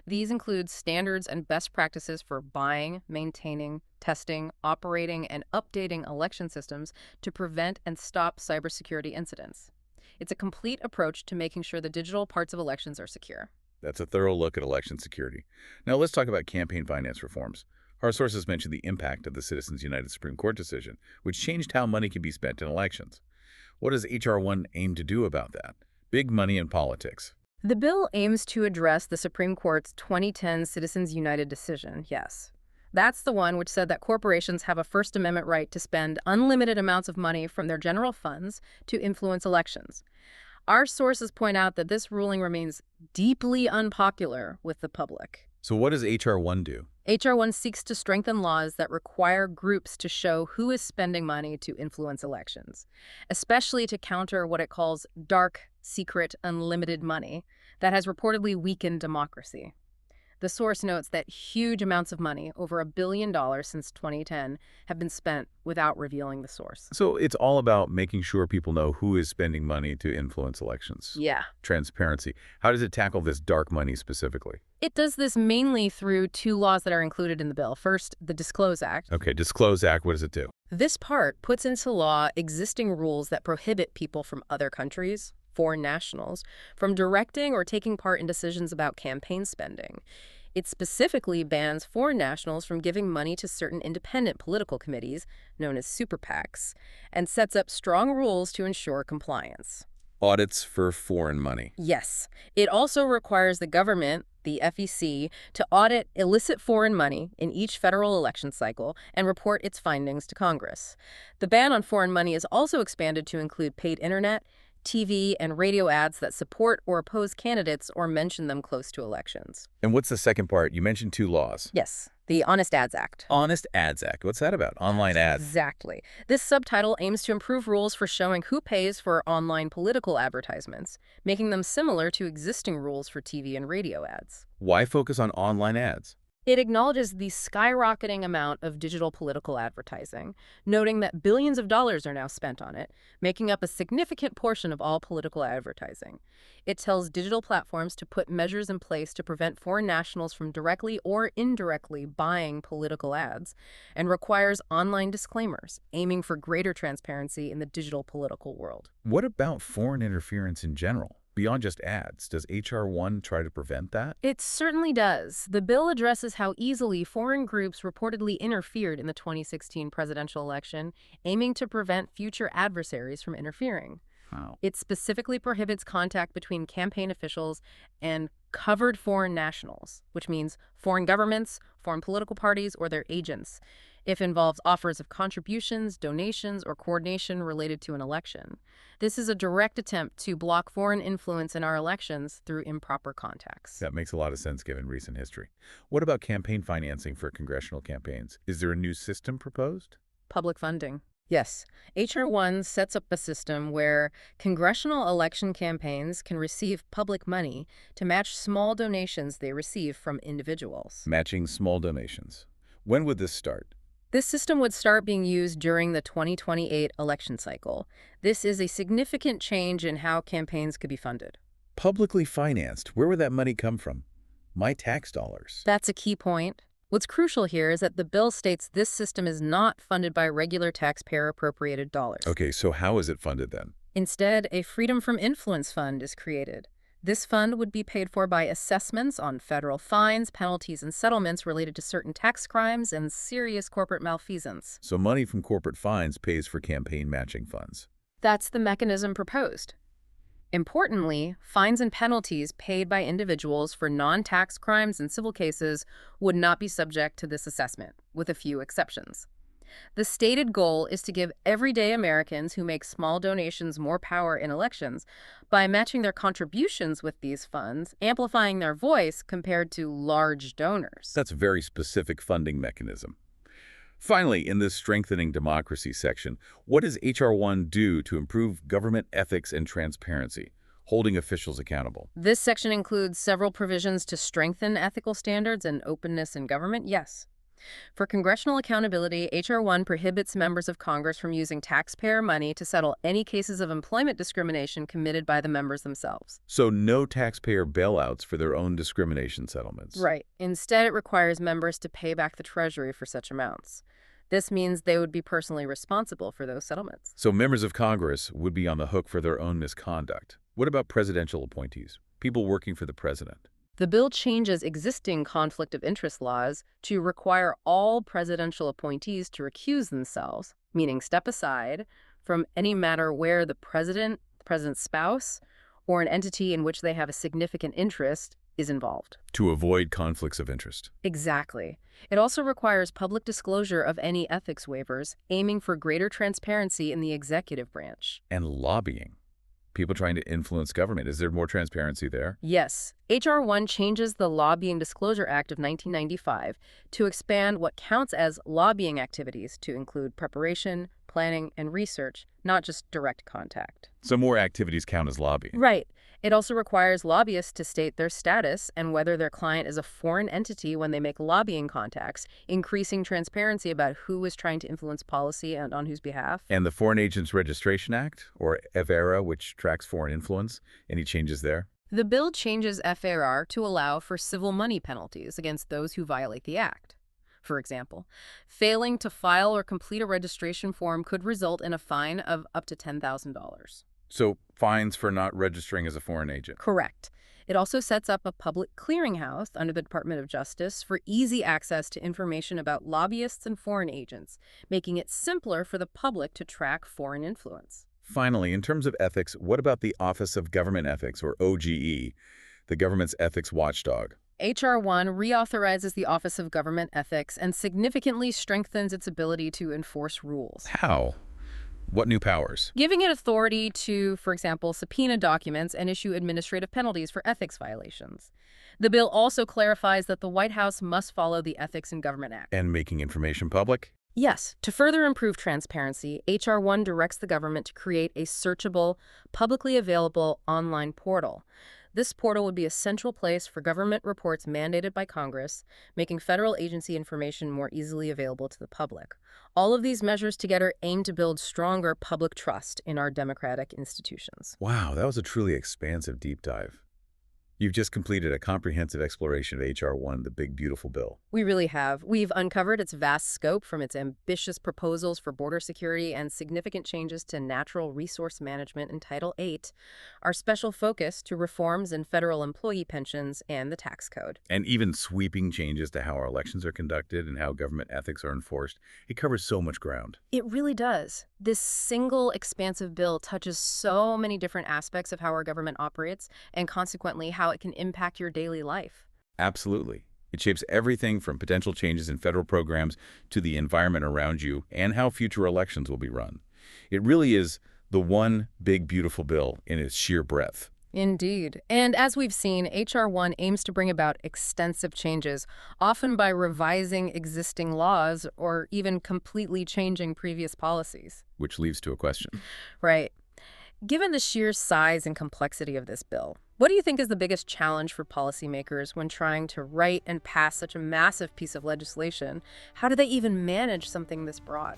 These include standards and best practices for buying, maintaining, testing, operating, and updating election systems to prevent and stop cybersecurity incidents. It's a complete approach to making sure the digital parts of elections are secure. That's a thorough look at election security. Now let's talk about campaign finance reforms. Our sources mention the impact of the Citizens United Supreme Court decision, which changed how money can be spent in elections. What does H.R. 1 aim to do about that? Big money in politics. The bill aims to address the Supreme Court's 2010 Citizens United decision, yes. That's the one which said that corporations have a First Amendment right to spend unlimited amounts of money from their general funds to influence elections. Our sources point out that this ruling remains deeply unpopular with the public. So what does H.R. 1 do? H.R. 1 seeks to strengthen laws that require groups to show who is spending money to influence elections, especially to counter what it calls dark, secret, unlimited money that has reportedly weakened democracy. The source notes that huge amounts of money, over $1 billion since 2010, have been spent without revealing the source. So it's all about making sure people know who is spending money to influence elections. Yeah. Transparency. How does it tackle this dark money specifically? It does this mainly through 2 laws that are included in the bill. First, the Disclose Act. Okay, Disclose Act, what does it do? This part puts into law existing rules that prohibit people from other countries, foreign nationals, from directing or taking part in decisions about campaign spending. It specifically bans foreign nationals from giving money to certain independent political committees, known as super PACs, and sets up strong rules to ensure compliance. Audits for foreign money. Yes. It also requires the government, the FEC, to audit illicit foreign money in each federal election cycle and report its findings to Congress. The ban on foreign money is also expanded to include paid internet, TV and radio ads that support or oppose candidates or mention them close to elections. And what's the second part? You mentioned two laws. Yes, the Honest Ads Act. Honest Ads Act. What's that about? Online ads. Exactly. This subtitle aims to improve rules for showing who pays for online political advertisements, making them similar to existing rules for TV and radio ads. Why focus on online ads? It acknowledges the skyrocketing amount of digital political advertising, noting that billions of dollars are now spent on it, making up a significant portion of all political advertising. It tells digital platforms to put measures in place to prevent foreign nationals from directly or indirectly buying political ads, and requires online disclaimers, aiming for greater transparency in the digital political world. What about foreign interference in general? Beyond just ads, does H.R. 1 try to prevent that? It certainly does. The bill addresses how easily foreign groups reportedly interfered in the 2016 presidential election, aiming to prevent future adversaries from interfering. Wow. It specifically prohibits contact between campaign officials and covered foreign nationals, which means foreign governments, foreign political parties, or their agents, if involves offers of contributions, donations, or coordination related to an election. This is a direct attempt to block foreign influence in our elections through improper contacts. That makes a lot of sense given recent history. What about campaign financing for congressional campaigns? Is there a new system proposed? Public funding. Yes. H.R. 1 sets up a system where congressional election campaigns can receive public money to match small donations they receive from individuals. Matching small donations. When would this start? This system would start being used during the 2028 election cycle. This is a significant change in how campaigns could be funded. Publicly financed. Where would that money come from? My tax dollars. That's a key point. What's crucial here is that the bill states this system is not funded by regular taxpayer-appropriated dollars. Okay, so how is it funded then? Instead, a Freedom from Influence Fund is created. This fund would be paid for by assessments on federal fines, penalties, and settlements related to certain tax crimes and serious corporate malfeasance. So money from corporate fines pays for campaign matching funds. That's the mechanism proposed. Importantly, fines and penalties paid by individuals for non-tax crimes and civil cases would not be subject to this assessment, with a few exceptions. The stated goal is to give everyday Americans who make small donations more power in elections by matching their contributions with these funds, amplifying their voice compared to large donors. That's a very specific funding mechanism. Finally, in this Strengthening Democracy section, what does H.R. 1 do to improve government ethics and transparency, holding officials accountable? This section includes several provisions to strengthen ethical standards and openness in government, yes. For congressional accountability, H.R. 1 prohibits members of Congress from using taxpayer money to settle any cases of employment discrimination committed by the members themselves. So no taxpayer bailouts for their own discrimination settlements. Right. Instead, it requires members to pay back the Treasury for such amounts. This means they would be personally responsible for those settlements. So members of Congress would be on the hook for their own misconduct. What about presidential appointees, people working for the president? The bill changes existing conflict of interest laws to require all presidential appointees to recuse themselves, meaning step aside, from any matter where the president's spouse, or an entity in which they have a significant interest is involved. To avoid conflicts of interest. Exactly. It also requires public disclosure of any ethics waivers, aiming for greater transparency in the executive branch. And lobbying. People trying to influence government. Is there more transparency there? Yes. H.R. 1 changes the Lobbying Disclosure Act of 1995 to expand what counts as lobbying activities to include preparation, planning, and research, not just direct contact. So more activities count as lobbying. Right. It also requires lobbyists to state their status and whether their client is a foreign entity when they make lobbying contacts, increasing transparency about who is trying to influence policy and on whose behalf. And the Foreign Agents Registration Act, or FARA, which tracks foreign influence, any changes there? The bill changes FAR to allow for civil money penalties against those who violate the act. For example, failing to file or complete a registration form could result in a fine of up to $10,000. So fines for not registering as a foreign agent. Correct. It also sets up a public clearinghouse under the Department of Justice for easy access to information about lobbyists and foreign agents, making it simpler for the public to track foreign influence. Finally, in terms of ethics, what about the Office of Government Ethics, or OGE, the government's ethics watchdog? H.R. 1 reauthorizes the Office of Government Ethics and significantly strengthens its ability to enforce rules. How? What new powers? Giving it authority to, for example, subpoena documents and issue administrative penalties for ethics violations. The bill also clarifies that the White House must follow the Ethics in Government Act. And making information public? Yes, to further improve transparency, H.R. 1 directs the government to create a searchable, publicly available online portal. This portal would be a central place for government reports mandated by Congress, making federal agency information more easily available to the public. All of these measures together aim to build stronger public trust in our democratic institutions. Wow, that was a truly expansive deep dive. You've just completed a comprehensive exploration of H.R. 1, the big, beautiful bill. We really have. We've uncovered its vast scope, from its ambitious proposals for border security and significant changes to natural resource management in Title VIII, our special focus to reforms in federal employee pensions and the tax code. And even sweeping changes to how our elections are conducted and how government ethics are enforced. It covers so much ground. It really does. This single expansive bill touches so many different aspects of how our government operates and consequently how it can impact your daily life. Absolutely. It shapes everything from potential changes in federal programs to the environment around you and how future elections will be run. It really is the one big, beautiful bill in its sheer breadth. Indeed. And as we've seen, H.R. 1 aims to bring about extensive changes, often by revising existing laws or even completely changing previous policies. Which leads to a question. Right. Given the sheer size and complexity of this bill, what do you think is the biggest challenge for policymakers when trying to write and pass such a massive piece of legislation? How do they even manage something this broad?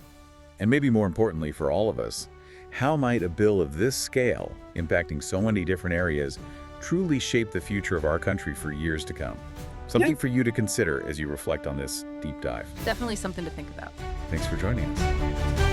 And maybe more importantly for all of us, how might a bill of this scale, impacting so many different areas, truly shape the future of our country for years to come? Something for you to consider as you reflect on this deep dive. Definitely something to think about. Thanks for joining us.